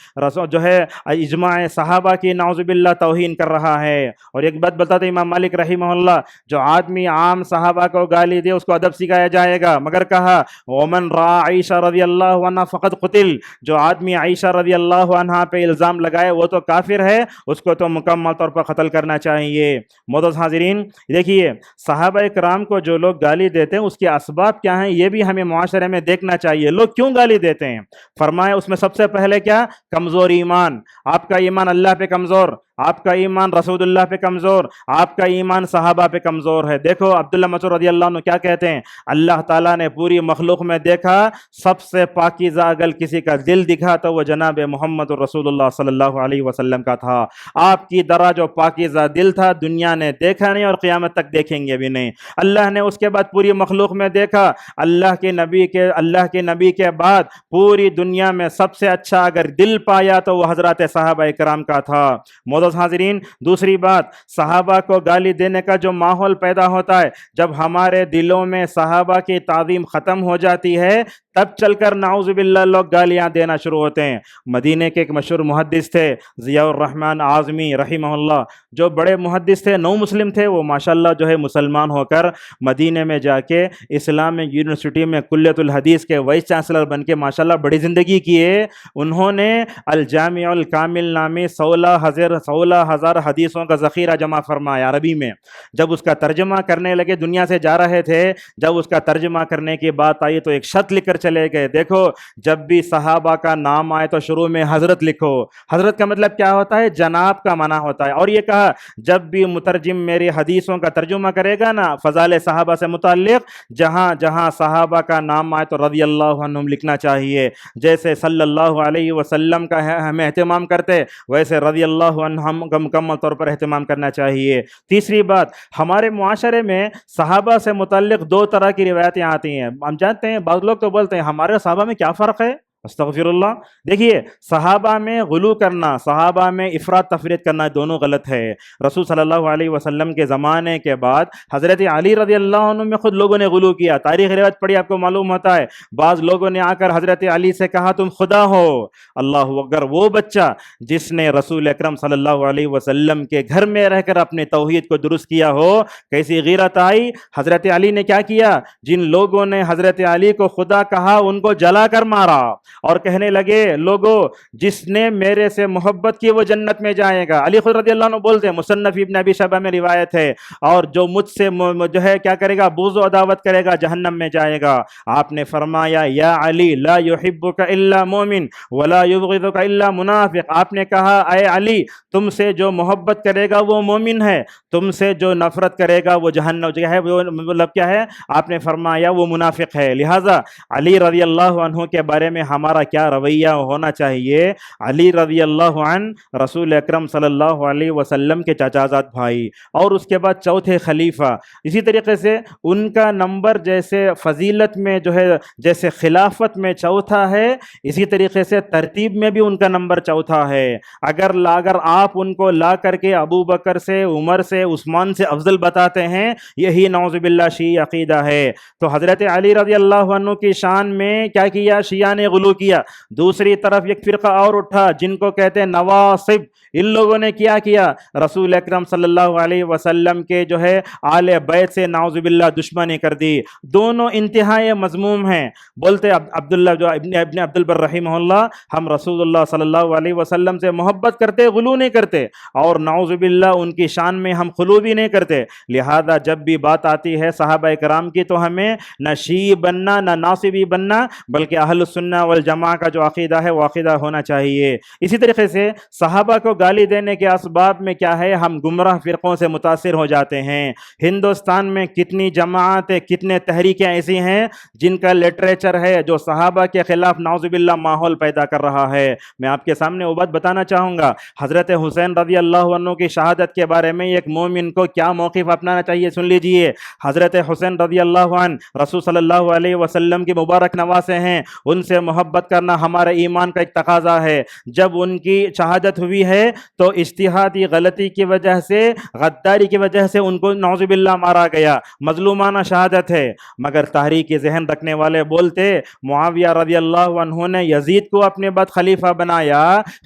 جو ہے اجماع صحابہ کی نعوذ باللہ توہین کر رہا ہے۔ اور ایک بات بتاتے امام مالک رحمہ اللہ، جو آدمی عام صحابہ کو گالی دے اس کو ادب سکھایا جائے گا، مگر کہا ومن را عائشہ رضی اللہ عنہ فقد قتل، جو آدمی عائشہ رضی اللہ عنہ پہ الزام لگائے وہ تو کافر ہے، اس کو تو مکمل طور پر قتل کرنا چاہیے۔ معزز حاضرین، دیکھیے صحابہ کرام کو جو لوگ گالی دیتے ہیں اس کے اسباب کیا ہیں یہ بھی ہمیں معاشرے میں دیکھنا چاہیے۔ لوگ کیوں گالی دیتے ہیں؟ فرمایا اس میں سب سے پہلے کیا؟ کمزور ایمان۔ آپ کا ایمان اللہ پہ کمزور، آپ کا ایمان رسول اللہ پہ کمزور، آپ کا ایمان صحابہ پہ کمزور ہے۔ دیکھو عبداللہ مسعود رضی اللہ عنہ کیا کہتے ہیں، اللہ تعالیٰ نے پوری مخلوق میں دیکھا سب سے پاکیزہ اگر کسی کا دل دکھا تو وہ جناب محمد رسول اللہ صلی اللہ علیہ وسلم کا تھا۔ آپ کی طرح جو پاکیزہ دل تھا دنیا نے دیکھا نہیں اور قیامت تک دیکھیں گے بھی نہیں۔ اللہ نے اس کے بعد پوری مخلوق میں دیکھا اللہ کے نبی کے بعد پوری دنیا میں سب سے اچھا اگر دل پایا تو وہ حضرات صحابہ کرام کا تھا۔ معزز حاضرین، دوسری بات، صحابہ کو گالی دینے کا جو ماحول پیدا ہوتا ہے، جب ہمارے دلوں میں صحابہ کی تعظیم ختم ہو جاتی ہے تب چل کر نعوذ باللہ لوگ گالیاں دینا شروع ہوتے ہیں۔ مدینے کے ایک مشہور محدث تھے ضیاء الرحمن اعظمی رحمہ اللہ، جو بڑے محدث تھے، نو مسلم تھے، وہ ماشاءاللہ جو ہے مسلمان ہو کر مدینے میں جا کے اسلامک یونیورسٹی میں کلیۃ الحدیث کے وائس چانسلر بن کے ماشاءاللہ بڑی زندگی کیے۔ انہوں نے الجامع الکامل نامی 16,000 حدیثوں کا ذخیرہ جمع فرمایا عربی میں۔ جب اس کا ترجمہ کرنے لگے، دنیا سے جا رہے تھے، جب اس کا ترجمہ کرنے کی بات آئی تو ایک شرط لکھ کر چلے گئے، دیکھو جب بھی صحابہ کا نام آئے تو شروع میں حضرت لکھو۔ حضرت کا مطلب کیا ہوتا ہے؟ جناب کا معنی ہوتا ہے۔ اور یہ کہا جب بھی مترجم میری حدیثوں کا ترجمہ کرے گا نا فضائل صحابہ سے متعلق، جہاں جہاں صحابہ کا نام آئے تو رضی اللہ عنہم لکھنا چاہیے۔ جیسے صلی اللہ علیہ وسلم کا ہمیں اہتمام کرتے ویسے رضی اللہ عنہم کا مکمل طور پر اہتمام کرنا چاہیے۔ تیسری بات، ہمارے معاشرے میں صحابہ سے متعلق دو طرح کی روایتیں آتی ہیں۔ ہم جانتے ہیں بعض لوگ تو بولتے ہیں ہمارے صحابہ میں کیا فرق ہے، استغفر اللہ۔ دیکھیے صحابہ میں غلو کرنا، صحابہ میں افراط تفریط کرنا دونوں غلط ہے۔ رسول صلی اللہ علیہ وسلم کے زمانے کے بعد حضرت علی رضی اللہ عنہ میں خود لوگوں نے غلو کیا۔ تاریخ روایت پڑھی آپ کو معلوم ہوتا ہے، بعض لوگوں نے آ کر حضرت علی سے کہا تم خدا ہو۔ اللہ اکبر، وہ بچہ جس نے رسول اکرم صلی اللہ علیہ وسلم کے گھر میں رہ کر اپنے توحید کو درست کیا ہو، کیسی غیرت آئی۔ حضرت علی نے کیا کیا؟ جن لوگوں نے حضرت علی کو خدا کہا ان کو جلا کر مارا اور کہنے لگے لوگو جس نے میرے سے محبت کی وہ جنت میں جائے گا۔ علی خود رضی اللہ عنہ بولتے ہیں، مصنف ابن ابی شیبہ میں روایت ہے، اور جو مجھ سے جو ہے کیا کرے گا، بغض و عداوت کرے گا جہنم میں جائے گا۔ آپ نے فرمایا یا علی لا یحبک الا مومن ولا یبغضک الا منافق۔ آپ نے کہا اے علی تم سے جو محبت کرے گا وہ مومن ہے، تم سے جو نفرت کرے گا وہ جہنم جو ہے وہ مطلب کیا ہے؟ آپ نے فرمایا وہ منافق ہے۔ لہٰذا علی رضی اللہ عنہ کے بارے میں ہمارا کیا رویہ ہونا چاہیے؟ علی رضی اللہ عنہ رسول اکرم صلی اللہ علیہ وسلم کے چچا زاد بھائی، اور اس کے بعد چوتھے خلیفہ۔ اسی طریقے سے ان کا نمبر جیسے فضیلت میں جو ہے جیسے خلافت میں چوتھا ہے، اسی طریقے سے ترتیب میں بھی ان کا نمبر چوتھا ہے۔ اگر آپ ان کو لا کر کے ابو بکر سے، عمر سے، عثمان سے افضل بتاتے ہیں، یہی نعوذ باللہ شیعی عقیدہ ہے۔ تو حضرت علی رضی اللہ عنہ کی شان میں کیا کیا؟ شیعہ نے غلو کیا۔ دوسری طرف ایک فرقہ اور اٹھا جن کو کہتے ہیں نواصب، ان لوگوں نے کیا کیا؟ رسول اکرم صلی اللہ علیہ وسلم کے جو ہے آل بیت سے نعوذ باللہ دشمنی کر دی۔ دونوں انتہائی مذموم ہیں۔ بولتے عبداللہ جو ابن عبد البر رحمہ اللہ، ہم رسول اللہ صلی اللہ علیہ وسلم سے محبت کرتے، غلو نہیں کرتے، اور نعوذ باللہ ان کی شان میں ہم خلو بھی نہیں کرتے۔ لہذا جب بھی بات آتی ہے صحابہ کرام کی تو ہمیں نہ شیعی بننا نہ ناصبی بننا، بلکہ اہل السنہ والجماعہ کا جو عقیدہ ہے وہ عقیدہ ہونا چاہیے۔ اسی طریقے سے صحابہ کو گالی دینے کے اسباب میں کیا ہے؟ ہم گمراہ فرقوں سے متاثر ہو جاتے ہیں۔ ہندوستان میں کتنی جماعتیں، کتنے تحریکیں ایسی ہیں جن کا لٹریچر ہے جو صحابہ کے خلاف نعوذ باللہ ماحول پیدا کر رہا ہے۔ میں آپ کے سامنے وہ بات بتانا چاہوں گا، حضرت حسین رضی اللہ عنہ کی شہادت کے بارے میں ایک مومن کو کیا موقف اپنانا چاہیے، سن لیجئے۔ حضرت حسین رضی اللہ عنہ رسول صلی اللہ علیہ وسلم کی مبارک نواسے ہیں، ان سے محبت محبت کرنا ہمارے ایمان کا ایک تقاضا ہے۔ جب ان کی شہادت ہوئی ہے تو اجتہادی غلطی کی وجہ سے، غداری کی وجہ سے ان کو نعوذ باللہ مارا گیا، مظلومانہ شہادت ہے۔ مگر تحریک ذہن رکھنے والے بولتے معاویہ رضی اللہ عنہ نے یزید کو اپنے بعد خلیفہ بنایا،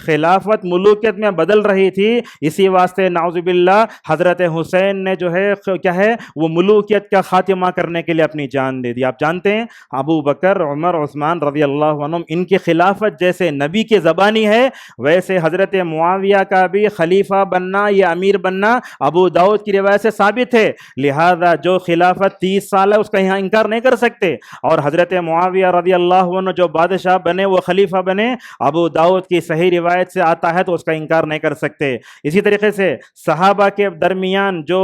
خلافت ملوکیت میں بدل رہی تھی، اسی واسطے نعوذ باللہ حضرت حسین نے جو ہے کیا ہے وہ ملوکیت کا خاتمہ کرنے کے لیے اپنی جان دے دی۔ آپ جانتے ہیں ابو بکر، عمر، عثمان رضی اللہ عنہم ان کی خلافت جیسے نبی کی زبانی ہے، ویسے حضرت معاویہ کا بھی خلیفہ بننا یا امیر بننا ابو داؤد کی روایت سے ثابت ہے، لہذا جو خلافت 30 سال ہے اس کا یہاں انکار نہیں کر سکتے، اور حضرت معاویہ رضی اللہ عنہ جو بادشاہ بنے وہ خلیفہ بنے ابو داؤد کی صحیح روایت سے آتا ہے تو اس کا انکار نہیں کر سکتے۔ اسی طریقے سے صحابہ کے درمیان جو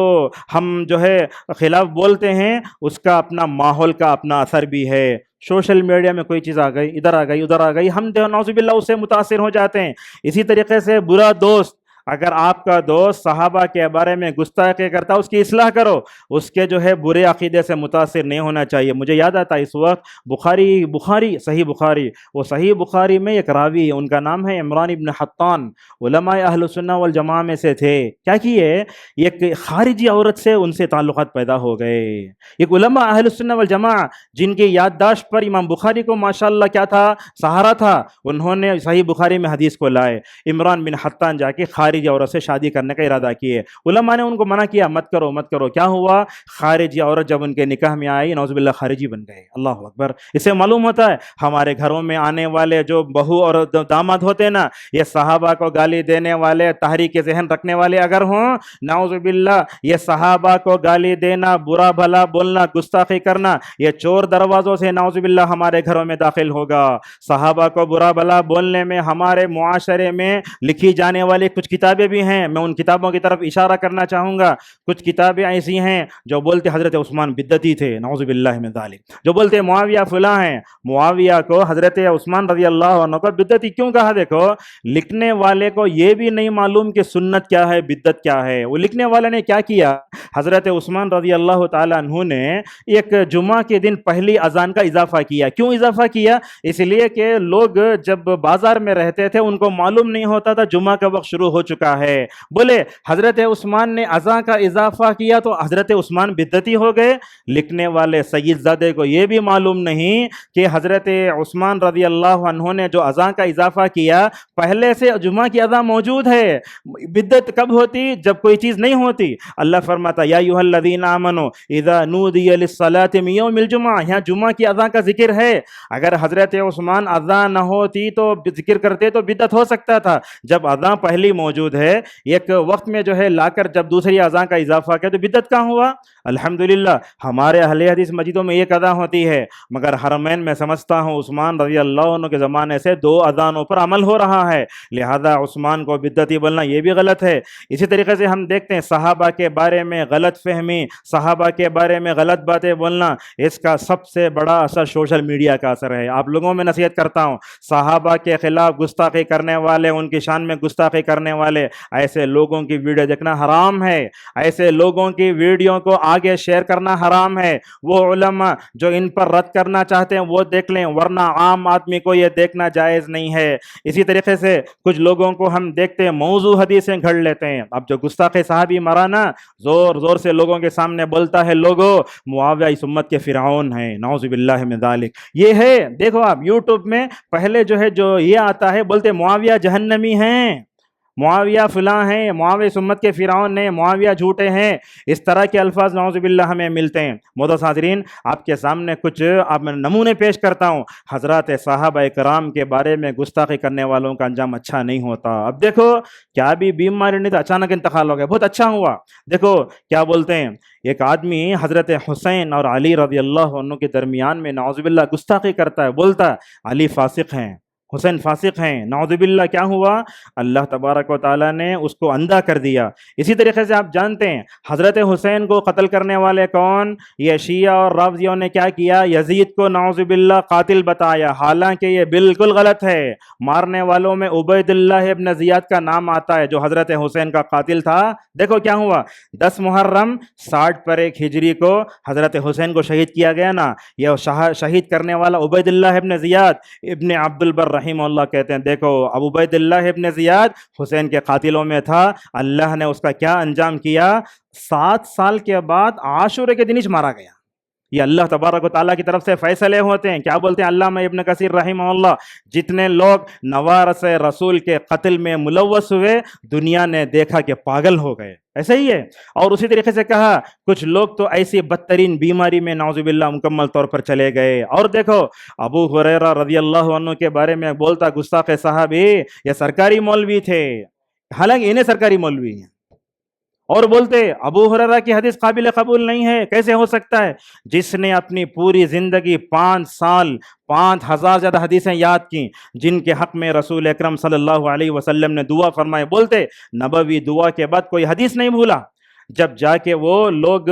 ہم جو ہے خلاف بولتے ہیں اس کا اپنا ماحول کا اپنا اثر بھی ہے۔ سوشل میڈیا میں کوئی چیز آ گئی، ادھر آ گئی، ادھر آ گئی، ہم نعوذ باللہ اس سے متاثر ہو جاتے ہیں۔ اسی طریقے سے برا دوست، اگر آپ کا دوست صحابہ کے بارے میں گستاخی کرتا ہے اس کی اصلاح کرو، اس کے جو ہے برے عقیدے سے متاثر نہیں ہونا چاہیے۔ مجھے یاد آتا ہے اس وقت بخاری صحیح بخاری، وہ صحیح بخاری میں ایک راوی ہے، ان کا نام ہے عمران ابن حطان، علماء اہل سنہ والجماعہ میں سے تھے۔ کیا کیے، ایک خارجی عورت سے ان سے تعلقات پیدا ہو گئے۔ ایک علماء اہل سنہ والجماعہ جن کی یادداشت پر امام بخاری کو ماشاءاللہ کیا تھا، سہارا تھا، انہوں نے صحیح بخاری میں حدیث کو لائے۔ عمران بن حطان جا کے خارجی عورت سے شادی کرنے کا ارادہ کیے، علماء نے ان کو منع کیا، مت کرو مت کرو۔ کیا ہوا، خارجی عورت جب ان کے نکاح میں آئی نعوذ باللہ خارجی بن گئے۔ اللہ اکبر۔ اس سے معلوم ہوتا ہے ہمارے گھروں میں آنے والے جو بہو اور داماد ہوتے ہیں نا، یہ صحابہ کو گالی دینے والے، تحریک ذہن رکھنے والے اگر ہوں، نعوذ باللہ یہ صحابہ کو گالی دینا، برا بھلا بولنا، گستاخی کرنا، یہ چور دروازوں سے نعوذ باللہ ہمارے گھروں میں داخل ہوگا۔ صحابہ کو برا بھلا بولنے میں ہمارے معاشرے میں لکھی جانے والی کچھ کتابیں بھی ہیں، میں ان کتابوں کی طرف اشارہ کرنا چاہوں گا۔ کچھ کتابیں ایسی ہیں جو بولتے حضرت عثمان بدعتی تھے، نعوذ باللہ من ذالک، جو بولتے معاویہ فلاں ہیں، معاویہ کو حضرت عثمان رضی اللہ عنہ کو بدعتی کیوں کہا؟ دیکھو لکھنے والے کو یہ بھی نہیں معلوم کہ سنت کیا ہے، بدعت کیا ہے۔ وہ لکھنے والے نے کیا کیا، حضرت عثمان رضی اللہ تعالی عنہ نے ایک جمعہ کے دن پہلی اذان کا اضافہ کیا۔ کیوں اضافہ کیا؟ اس لیے کہ لوگ جب بازار میں رہتے تھے ان کو معلوم نہیں ہوتا تھا جمعہ کا وقت شروع ہو چکا ہے، بولے حضرت عثمان نے اذان کا اضافہ کیا تو حضرت عثمان بدعتی ہو گئے۔ لکھنے والے سید زادے کو یہ بھی معلوم نہیں کہ حضرت عثمان رضی اللہ عنہ نے جو اذان کا اضافہ کیا پہلے سے جمعہ کی اذان موجود ہے۔ بدعت کب ہوتی؟ جب کوئی چیز نہیں ہوتی۔ اللہ فرماتا یا ایھا الذین آمنوا اذا نودی للصلاۃ من یوم الجمعہ، یہاں جمعہ کی اذان کا ذکر ہے۔ اگر حضرت عثمان اذان نہ ہوتی تو ذکر کرتے تو بدعت ہو سکتا تھا۔ جب اذان پہلی موجود ہے، ایک وقت میں جو ہے لا کر جب دوسری اذان کا اضافہ کیا تو بدعت کہاں ہوا؟ الحمدللہ ہمارے اہل حدیث مسجدوں میں ایک اذان ہوتی ہے، مگر حرمین میں سمجھتا ہوں عثمان رضی اللہ عنہ کے زمانے سے 2 اذانوں پر عمل ہو رہا ہے، لہذا عثمان کو بدعتی بولنا یہ بھی غلط ہے۔ اسی طریقے سے ہم دیکھتے ہیں صحابہ کے بارے میں غلط فہمی، صحابہ کے بارے میں غلط باتیں بولنا، اس کا سب سے بڑا اثر سوشل میڈیا کا اثر ہے۔ آپ لوگوں میں نصیحت کرتا ہوں، صحابہ کے خلاف گستاخی کرنے والے، ان کی شان میں گستاخی کرنے والے، ایسے لوگوں کی ویڈیو دیکھنا حرام ہے، ایسے لوگوں کی ویڈیو کو آگے شیئر کرنا حرام ہے۔ وہ علماء جو ان پر رد کرنا چاہتے ہیں وہ دیکھ لیں، ورنہ عام آدمی کو یہ دیکھنا جائز نہیں ہے۔ اسی طریقے سے کچھ لوگوں کو ہم دیکھتے ہیں موضوع حدیثیں گھڑ لیتے ہیں۔ اب جو گستاخ صحابی مرا نا، زور زور سے لوگوں کے سامنے بولتا ہے لوگوں معاویہ اس امت کے فرعون ہیں، نعوذ باللہ من ذالک۔ یہ ہے، دیکھو آپ یوٹیوب میں پہلے جو ہے جو یہ آتا ہے بولتے معاویہ جہنمی ہیں، معاویہ فلاں ہیں، معاویہ اس امت کے فرعون ہیں، معاویہ جھوٹے ہیں، اس طرح کے الفاظ نعوذ باللہ ہمیں ملتے ہیں۔ معزز حاضرین، آپ کے سامنے کچھ نمونے پیش کرتا ہوں۔ حضرات صحابہ کرام کے بارے میں گستاخی کرنے والوں کا انجام اچھا نہیں ہوتا۔ اب دیکھو کیا بھی بیماری نہیں تھا، اچانک انتقال ہو گیا، بہت اچھا ہوا۔ دیکھو کیا بولتے ہیں، ایک آدمی حضرت حسین اور علی رضی اللہ عنہ کے درمیان میں نعوذ باللہ گستاخی کرتا ہے، بولتا ہے علی فاسق ہیں، حسین فاسق ہیں، نعوذ باللہ، کیا ہوا؟ اللہ تبارک و تعالیٰ نے اس کو اندھا کر دیا۔ اسی طریقے سے آپ جانتے ہیں حضرت حسین کو قتل کرنے والے کون؟ یہ شیعہ اور رافضیوں نے کیا کیا؟ یزید کو نعوذ باللہ قاتل بتایا، حالانکہ یہ بالکل غلط ہے۔ مارنے والوں میں عبید اللہ ابن زیاد کا نام آتا ہے جو حضرت حسین کا قاتل تھا۔ دیکھو کیا ہوا، 10 محرم 60 پر 1 ہجری کو حضرت حسین کو شہید کیا گیا نا۔ یہ شہید کرنے والا عبید اللہ ابن زیاد، ابن عبد البر رحمہ اللہ کہتے ہیں دیکھو ابو عبید اللہ ابن زیاد حسین کے قاتلوں میں تھا۔ اللہ نے اس کا کیا انجام کیا؟ 7 سال کے بعد عاشورے کے دن مارا گیا۔ یہ اللہ تبارک و تعالیٰ کی طرف سے فیصلے ہوتے ہیں۔ کیا بولتے ہیں علامہ ابن کثیر رحمہ اللہ، جتنے لوگ نوارث رسول کے قتل میں ملوث ہوئے دنیا نے دیکھا کہ پاگل ہو گئے، ایسا ہی ہے۔ اور اسی طریقے سے کہا کچھ لوگ تو ایسی بدترین بیماری میں نعوذ باللہ مکمل طور پر چلے گئے۔ اور دیکھو ابو ہریرہ رضی اللہ عنہ کے بارے میں بولتا گستاخ صحابی یہ سرکاری مولوی تھے، حالانکہ انہیں سرکاری مولوی ہیں، اور بولتے ابو ہریرہ کی حدیث قابل قبول نہیں ہے۔ کیسے ہو سکتا ہے؟ جس نے اپنی پوری زندگی 5 سال 5000 زیادہ حدیثیں یاد کی، جن کے حق میں رسول اکرم صلی اللہ علیہ وسلم نے دعا فرمائے، بولتے نبوی دعا کے بعد کوئی حدیث نہیں بھولا۔ جب جا کے وہ لوگ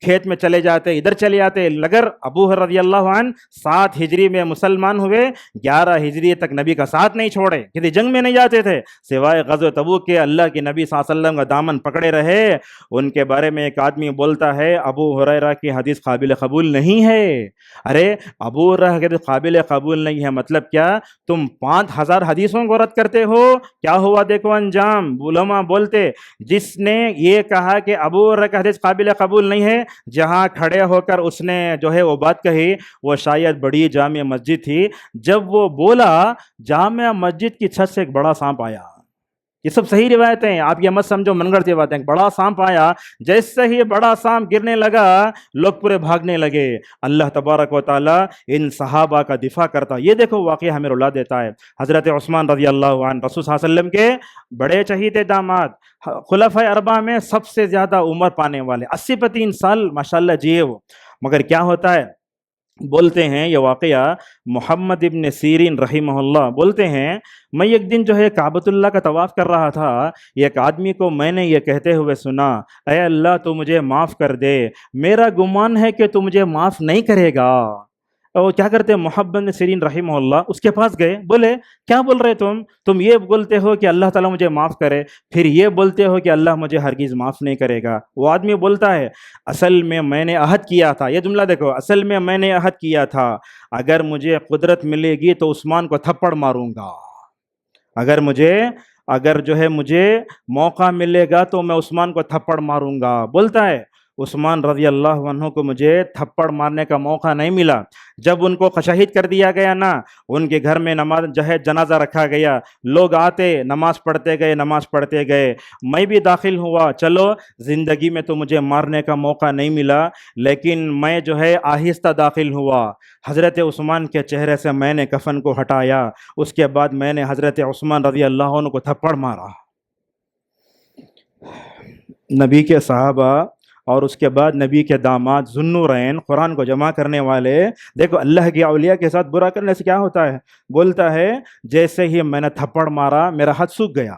کھیت میں چلے جاتے، ادھر چلے جاتے، مگر ابو ہریرہ رضی اللہ عنہ 7 ہجری میں مسلمان ہوئے، 11 ہجری تک نبی کا ساتھ نہیں چھوڑے، کسی جنگ میں نہیں جاتے تھے سوائے غزوہ تبوک کے۔ اللہ کے نبی صلی اللہ علیہ وسلم کا دامن پکڑے رہے۔ ان کے بارے میں ایک آدمی بولتا ہے ابو ہریرہ کی حدیث قابل قبول نہیں ہے۔ ارے ابو ہریرہ کی حدیث قابل قبول نہیں ہے مطلب کیا؟ تم 5000 حدیثوں کو رد کرتے ہو۔ کیا ہوا دیکھو انجام۔ علماء بولتے جس نے یہ کہا کہ ابو ہریرہ کی حدیث قابل قبول نہیں ہے، جہاں کھڑے ہو کر اس نے جو ہے وہ بات کہی وہ شاید بڑی جامع مسجد تھی۔ جب وہ بولا جامع مسجد کی چھت سے ایک بڑا سانپ آیا۔ یہ سب صحیح روایتیں ہیں، آپ یہ مت سمجھو من گھڑتی باتیں۔ بڑا سانپ آیا، جیسے ہی بڑا سانپ گرنے لگا لوگ پورے بھاگنے لگے۔ اللہ تبارک و تعالیٰ ان صحابہ کا دفاع کرتا۔ یہ دیکھو واقعہ ہمیں رلا دیتا ہے۔ حضرت عثمان رضی اللہ عنہ رسول صلی اللہ علیہ وسلم کے بڑے چہیتے داماد، خلفائے اربعہ میں سب سے زیادہ عمر پانے والے، 80 سال ماشاءاللہ جیے وہ۔ مگر کیا ہوتا ہے، بولتے ہیں یہ واقعہ محمد ابن سیرین رحمہ اللہ بولتے ہیں میں ایک دن جو ہے کعبۃ اللہ کا طواف کر رہا تھا، ایک آدمی کو میں نے یہ کہتے ہوئے سنا، اے اللہ تو مجھے معاف کر دے، میرا گمان ہے کہ تو مجھے معاف نہیں کرے گا۔ اور کیا کرتے ہیں محمد بن سیرین رحمہ اللہ اس کے پاس گئے، بولے کیا بول رہے تم یہ بولتے ہو کہ اللہ تعالیٰ مجھے معاف کرے، پھر یہ بولتے ہو کہ اللہ مجھے ہرگز معاف نہیں کرے گا۔ وہ آدمی بولتا ہے اصل میں نے عہد کیا تھا، یہ جملہ دیکھو، اصل میں نے عہد کیا تھا اگر مجھے قدرت ملے گی تو عثمان کو تھپڑ ماروں گا، اگر جو ہے مجھے موقع ملے گا تو میں عثمان کو تھپڑ ماروں گا۔ بولتا ہے عثمان رضی اللہ عنہ کو مجھے تھپڑ مارنے کا موقع نہیں ملا۔ جب ان کو شہید کر دیا گیا نا، ان کے گھر میں نماز جنازہ رکھا گیا، لوگ آتے نماز پڑھتے گئے، میں بھی داخل ہوا، چلو زندگی میں تو مجھے مارنے کا موقع نہیں ملا لیکن میں جو ہے آہستہ داخل ہوا۔ حضرت عثمان کے چہرے سے میں نے کفن کو ہٹایا، اس کے بعد میں نے حضرت عثمان رضی اللہ عنہ کو تھپڑ مارا۔ نبی کے صحابہ اور اس کے بعد نبی کے داماد ذوالنورین قرآن کو جمع کرنے والے، دیکھو اللہ کے اولیاء کے ساتھ برا کرنے سے کیا ہوتا ہے، بولتا ہے جیسے ہی میں نے تھپڑ مارا میرا ہاتھ سوکھ گیا،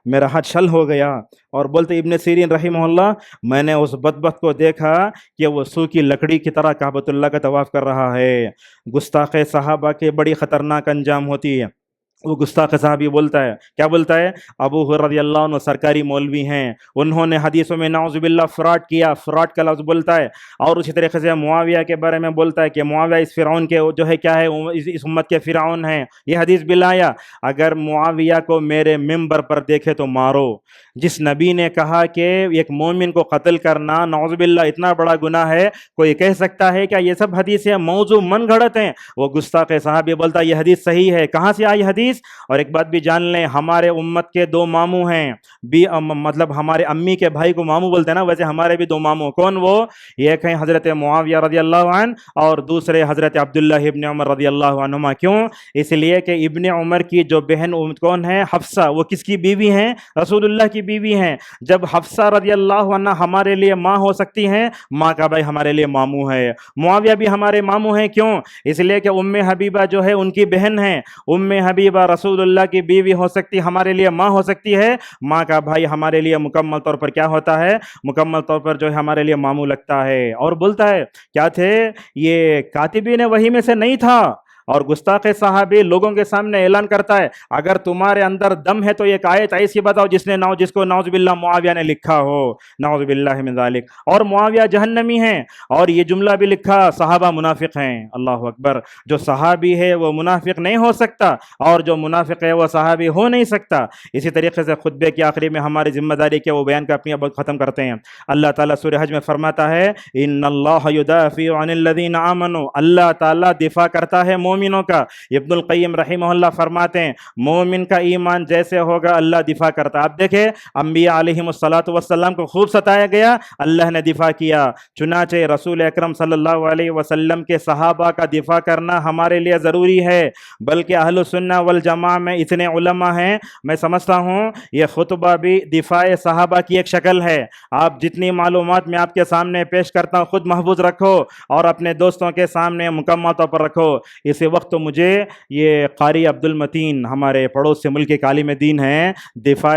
میرا ہاتھ شل ہو گیا۔ اور بولتے ابن سیرین رحمہ اللہ میں نے اس بدبخت کو دیکھا کہ وہ سوکھی لکڑی کی طرح کعبۃ اللہ کا طواف کر رہا ہے۔ گستاخ صحابہ کے بڑی خطرناک انجام ہوتی ہے۔ وہ گستاخ صحابی بولتا ہے، کیا بولتا ہے، ابو ہریرہ رضی اللہ عنہ سرکاری مولوی ہیں، انہوں نے حدیثوں میں نعوذ باللہ فراڈ کیا، فراڈ کا لفظ بولتا ہے۔ اور اسی طریقے سے معاویہ کے بارے میں بولتا ہے کہ معاویہ اس فرعون کے جو ہے کیا ہے، اس امت کے فرعون ہیں، یہ حدیث بھی لایا، اگر معاویہ کو میرے ممبر پر دیکھے تو مارو۔ جس نبی نے کہا کہ ایک مومن کو قتل کرنا نعوذ باللہ اتنا بڑا گناہ ہے، کوئی کہہ سکتا ہے کیا یہ سب حدیثیں موضوع من گھڑت ہیں؟ وہ گستاخ صحابی بولتا ہے یہ حدیث صحیح ہے۔ کہاں سے آئی حدیث؟ حدیث. اور ایک بات بھی جان لیں, ہمارے امت کے دو ماموں ہیں بھی, مطلب ہمارے امی کے بھائی کو ماموں بولتے ہیں نا, ویسے ہمارے بھی دو ماموں. کون وہ؟ ایک ہیں حضرت معاویہ رضی اللہ عنہ اور دوسرے حضرت عبداللہ ابن عمر رضی اللہ عنہما. کیوں؟ اس لیے کہ ابن عمر کی جو بہن کون ہے؟ حفصہ. وہ کس کی بیوی ہیں؟ رسول اللہ کی بیوی ہیں. جب حفصہ رضی اللہ عنہ ہمارے لیے ماں ہو سکتی ہیں, ماں کا بھائی ہمارے لیے ماموں ہے. معاویہ بھی ہمارے ماموں ہیں. کیوں؟ اس لیے کہ ام حبیبہ جو ہے ان کی بہن ہے. ام حبیبہ رسول اللہ کی بیوی ہو سکتی, ہمارے لیے ماں ہو سکتی ہے. ماں کا بھائی ہمارے لیے مکمل طور پر کیا ہوتا ہے؟ مکمل طور پر جو ہے ہمارے لیے ماموں لگتا ہے. اور بولتا ہے کیا تھے یہ؟ کاتبین وحی میں سے نہیں تھا. اور گستاخ صحابی لوگوں کے سامنے اعلان کرتا ہے اگر تمہارے اندر دم ہے تو ایک آیت ایسی بتاؤ جس کو نعوذ باللہ معاویہ نے لکھا ہو. نعوذ باللہ من ذالک. اور معاویہ جہنمی ہیں. اور یہ جملہ بھی لکھا صحابہ منافق ہیں. اللہ اکبر. جو صحابی ہے وہ منافق نہیں ہو سکتا, اور جو منافق ہے وہ صحابی ہو نہیں سکتا. اسی طریقے سے خطبے کے آخری میں ہماری ذمہ داری کے وہ بیان کا اپنی ختم کرتے ہیں. اللہ تعالیٰ سورہ حج میں فرماتا ہے ان اللہ یدافع عن الذین آمنوا, اللہ تعالیٰ دفاع کرتا ہے مومنوں کا. ابن القیم رحمہ اللہ فرماتے ہیں مومن کا ایمان جیسے ہوگا اللہ دفاع کرتا ہے. آپ دیکھیں انبیاء علیہم الصلاۃ والسلام کو خوب ستایا گیا, اللہ نے دفاع کیا. چنانچہ رسول اکرم صلی اللہ علیہ وسلم کے صحابہ کا دفاع کرنا ہمارے لیے ضروری ہے. بلکہ اہل السنہ والجماعہ میں اتنے علماء ہیں, میں سمجھتا ہوں یہ خطبہ بھی دفاع صحابہ کی ایک شکل ہے. آپ جتنی معلومات میں آپ کے سامنے پیش کرتا ہوں خود محفوظ رکھو اور اپنے دوستوں کے سامنے مکمل طور پر رکھو. اسی وقت تو مجھے یہ قاری عبد المتین ہمارے پڑوس سے ملک کے عالم دین ہیں, دفاع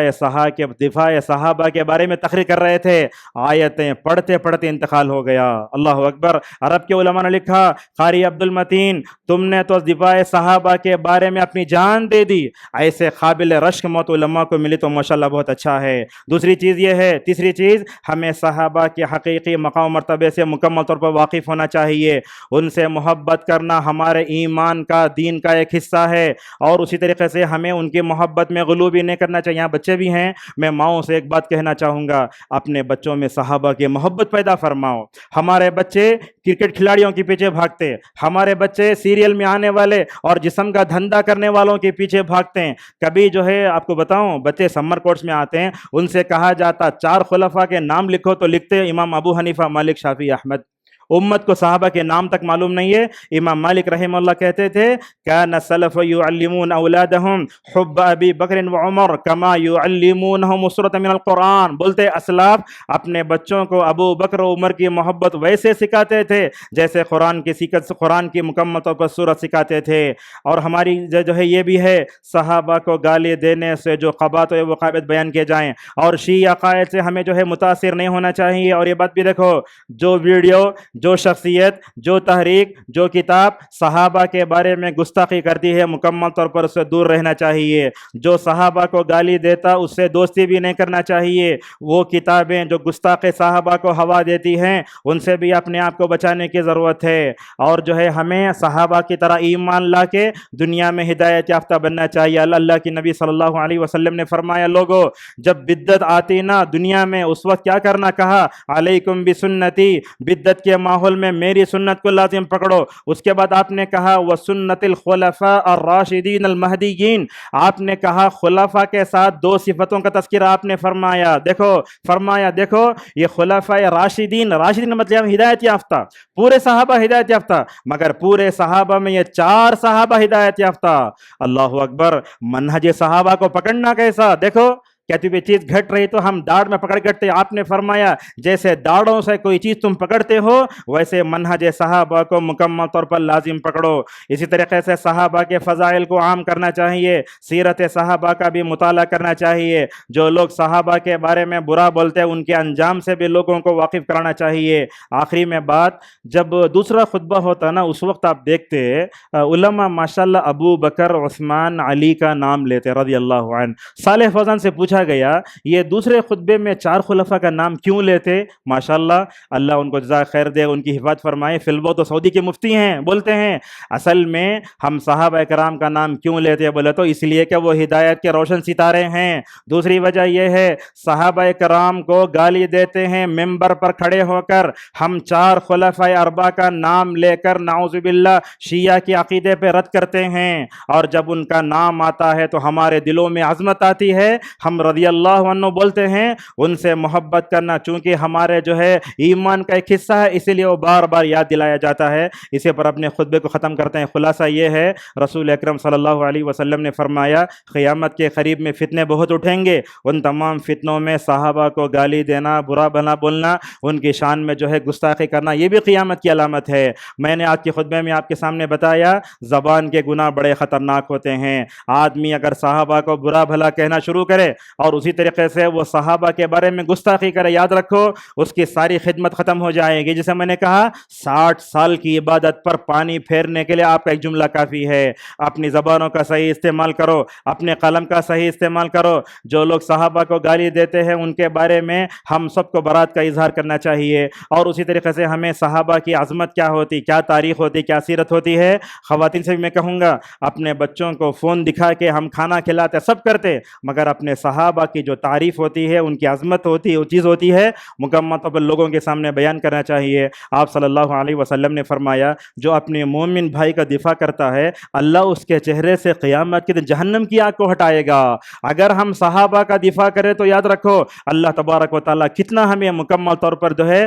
صحابہ کے بارے میں تقریر کر رہے تھے. آیتیں پڑھتے پڑھتے انتقال ہو گیا. اللہ اکبر. عرب کے علماء نے لکھا قاری عبد المتین تم نے تو دفاع صحابہ کے بارے میں اپنی جان دے دی. ایسے قابل رشک موت علماء کو ملی تو ماشاءاللہ بہت اچھا ہے. دوسری چیز یہ ہے, تیسری چیز ہمیں صحابہ کے حقیقی مقام و مرتبے سے مکمل طور پر واقف ہونا چاہیے. ان سے محبت کرنا ہمارے ایمان کا, دین کا ایک حصہ ہے. اور اسی طریقے سے ہمیں ان کی محبت میں غلو بھی نہیں کرنا چاہیے. یہاں بچے بھی ہیں, میں ماؤں سے ایک بات کہنا چاہوں گا, اپنے بچوں میں صحابہ کی محبت پیدا فرماؤ. ہمارے بچے کرکٹ کھلاڑیوں کے پیچھے بھاگتے, ہمارے بچے سیریل میں آنے والے اور جسم کا دھندا کرنے والوں کے پیچھے بھاگتے ہیں. کبھی جو ہے آپ کو بتاؤں, بچے سمر کورس میں آتے ہیں, ان سے کہا جاتا 4 خلفاء کے نام لکھو تو لکھتے امام ابو حنیفہ, مالک, شافعی, احمد. امت کو صحابہ کے نام تک معلوم نہیں ہے. امام مالک رحمہ اللہ کہتے تھے کان السلف يعلمون اولادهم حب ابی بکر وعمر كما يعلمونهم سورۃ من القرآن. بولتے اسلاف اپنے بچوں کو ابو بکر و عمر کی محبت ویسے سکھاتے تھے جیسے قرآن کی مکمل طور پر سورت سکھاتے تھے. اور ہماری جو ہے یہ بھی ہے, صحابہ کو گالی دینے سے جو قباحت و وقابت بیان کیے جائیں اور شیعہ عقائد سے ہمیں جو ہے متاثر نہیں ہونا چاہیے. اور یہ بات بھی دیکھو, جو ویڈیو, جو شخصیت, جو تحریک, جو کتاب صحابہ کے بارے میں گستاخی کرتی ہے مکمل طور پر اس سے دور رہنا چاہیے. جو صحابہ کو گالی دیتا اس سے دوستی بھی نہیں کرنا چاہیے. وہ کتابیں جو گستاخ صحابہ کو ہوا دیتی ہیں ان سے بھی اپنے آپ کو بچانے کی ضرورت ہے. اور جو ہے ہمیں صحابہ کی طرح ایمان لا کے دنیا میں ہدایت یافتہ بننا چاہیے. اللہ کی نبی صلی اللہ علیہ وسلم نے فرمایا لوگو جب بدعت آتی نا دنیا میں اس وقت کیا کرنا, کہا علیکم بسنتی, بدعت کے ماحول میں میری سنت کو لازم پکڑو. اس کے بعد آپ نے کہا وسنت الخلفاء الراشدین المہدیین, آپ نے کہا خلفاء کے ساتھ 2 صفتوں کا تذکرہ آپ نے فرمایا. دیکھو یہ خلفاء راشدین مطلب ہدایت یافتہ, پورے صحابہ ہدایت یافتہ, مگر پورے صحابہ میں یہ 4 صحابہ ہدایت یافتہ. اللہ اکبر. منہج صحابہ کو پکڑنا کیسا, دیکھو کہتی ہوئی چیز گھٹ رہی تو ہم داڑھ میں پکڑ گھٹتے. آپ نے فرمایا جیسے داڑھوں سے کوئی چیز تم پکڑتے ہو ویسے منہج صحابہ کو مکمل طور پر لازم پکڑو. اسی طریقے سے صحابہ کے فضائل کو عام کرنا چاہیے, سیرت صحابہ کا بھی مطالعہ کرنا چاہیے. جو لوگ صحابہ کے بارے میں برا بولتے ہیں ان کے انجام سے بھی لوگوں کو واقف کرانا چاہیے. آخری میں بات, جب دوسرا خطبہ ہوتا نا اس وقت آپ دیکھتے علماء ماشاءاللہ ابو بکر, عثمان, علی کا نام لیتے رضی اللہ عنہ. صالح فوزان سے پوچھا پوچھا گیا یہ دوسرے خطبے میں 4 خلفاء کا نام کیوں لیتے؟ ماشاءاللہ اللہ ان کو جزائے خیر دے، ان کی حفاظت فرمائے، فی الوقت تو سعودی کے مفتی ہیں، بولتے ہیں اصل میں ہم صحابہ کرام کا نام کیوں لیتے ہیں؟ بولے تو اس لیے کہ وہ ہدایت کے روشن ستارے ہیں۔ دوسری وجہ یہ ہے صحابہ کرام کو گالی دیتے ہیں ممبر پر کھڑے ہو کر، ہم 4 خلفاء اربعہ کا نام لے کر نعوذ باللہ شیعہ کے عقیدے پہ رد کرتے ہیں، اور جب ان کا نام آتا ہے تو ہمارے دلوں میں عظمت آتی ہے، ہم رضی اللہ عنہ بولتے ہیں، ان سے محبت کرنا چونکہ ہمارے جو ہے ایمان کا ایک حصہ ہے، اسی لیے وہ بار بار یاد دلایا جاتا ہے۔ اسی پر اپنے خطبے کو ختم کرتے ہیں۔ خلاصہ یہ ہے رسول اکرم صلی اللہ علیہ وسلم نے فرمایا قیامت کے قریب میں فتنے بہت اٹھیں گے، ان تمام فتنوں میں صحابہ کو گالی دینا، برا بھلا بولنا، ان کی شان میں جو ہے گستاخی کرنا، یہ بھی قیامت کی علامت ہے۔ میں نے آج کے خطبے میں آپ کے سامنے بتایا زبان کے گناہ بڑے خطرناک ہوتے ہیں۔ آدمی اگر صحابہ کو برا بھلا کہنا شروع کرے اور اسی طریقے سے وہ صحابہ کے بارے میں گستاخی کرے، یاد رکھو اس کی ساری خدمت ختم ہو جائے گی۔ جیسے میں نے کہا 60 سال کی عبادت پر پانی پھیرنے کے لیے آپ کا ایک جملہ کافی ہے۔ اپنی زبانوں کا صحیح استعمال کرو، اپنے قلم کا صحیح استعمال کرو۔ جو لوگ صحابہ کو گالی دیتے ہیں ان کے بارے میں ہم سب کو برات کا اظہار کرنا چاہیے، اور اسی طریقے سے ہمیں صحابہ کی عظمت کیا ہوتی، کیا تاریخ ہوتی، کیا سیرت ہوتی ہے۔ خواتین سے بھی میں کہوں گا اپنے بچوں کو فون دکھا کے ہم کھانا کھلاتے سب کرتے، مگر اپنے صحابہ کی جو تعریف ہوتی ہے، ان کی عظمت ہوتی ہے، وہ چیز ہوتی ہے مکمل طور پر لوگوں کے سامنے بیان کرنا چاہیے۔ آپ صلی اللہ علیہ وسلم نے فرمایا جو اپنے مومن بھائی کا دفاع کرتا ہے اللہ اس کے چہرے سے قیامت کے دن جہنم کی آگ کو ہٹائے گا۔ اگر ہم صحابہ کا دفاع کریں تو یاد رکھو اللہ تبارک و تعالیٰ کتنا ہمیں مکمل طور پر جو ہے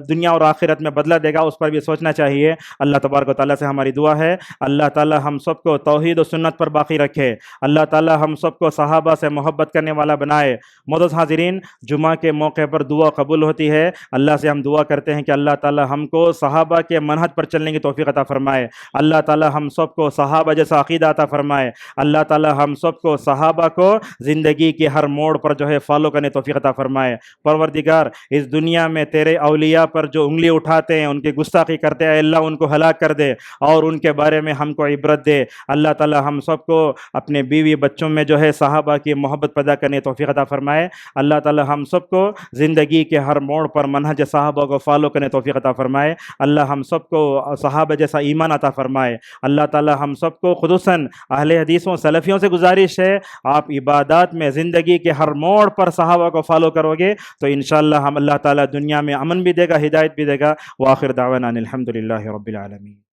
دنیا اور آخرت میں بدلہ دے گا، اس پر بھی سوچنا چاہیے۔ اللہ تبارک و تعالیٰ سے ہماری دعا ہے اللہ تعالیٰ ہم سب کو توحید و سنت پر باقی رکھے، اللہ تعالیٰ ہم سب کو صحابہ سے محبت کرنے والا بنائے۔ معزز حاضرین، جمعہ کے موقع پر دعا قبول ہوتی ہے، اللہ سے ہم دعا کرتے ہیں کہ اللہ تعالیٰ ہم کو صحابہ کے منہج پر چلنے کی توفیق عطا فرمائے، اللہ تعالیٰ ہم سب کو صحابہ جیسا عقیدہ عطا فرمائے، اللہ تعالیٰ ہم سب کو صحابہ کو زندگی کے ہر موڑ پر جو ہے فالو کرنے توفیق عطا فرمائے۔ پروردگار اس دنیا میں تیرے اولیاء پر جو انگلی اٹھاتے ہیں، ان کی گستاخی کرتے ہیں، اللہ ان کو ہلاک کر دے اور ان کے بارے میں ہم کو عبرت دے۔ اللہ تعالیٰ ہم سب کو اپنے بیوی بچوں میں جو ہے صحابہ کی محبت پیدا کرنے توفیق عطا فرمائے۔ اللہ تعالیٰ ہم سب کو زندگی کے ہر موڑ پر منہج صحابہ کو فالو کرنے توفیق عطا فرمائے۔ اللہ ہم سب کو صحابہ جیسا ایمان عطا فرمائے۔ اللہ تعالیٰ ہم سب کو خصوصاً اہل حدیثوں سلفیوں سے گزارش ہے آپ عبادات میں زندگی کے ہر موڑ پر صحابہ کو فالو کرو گے تو انشاءاللہ ہم اللہ تعالیٰ دنیا میں امن بھی دے گا، ہدایت بھی دے گا۔ وآخر دعوانا الحمدللہ رب العالمین۔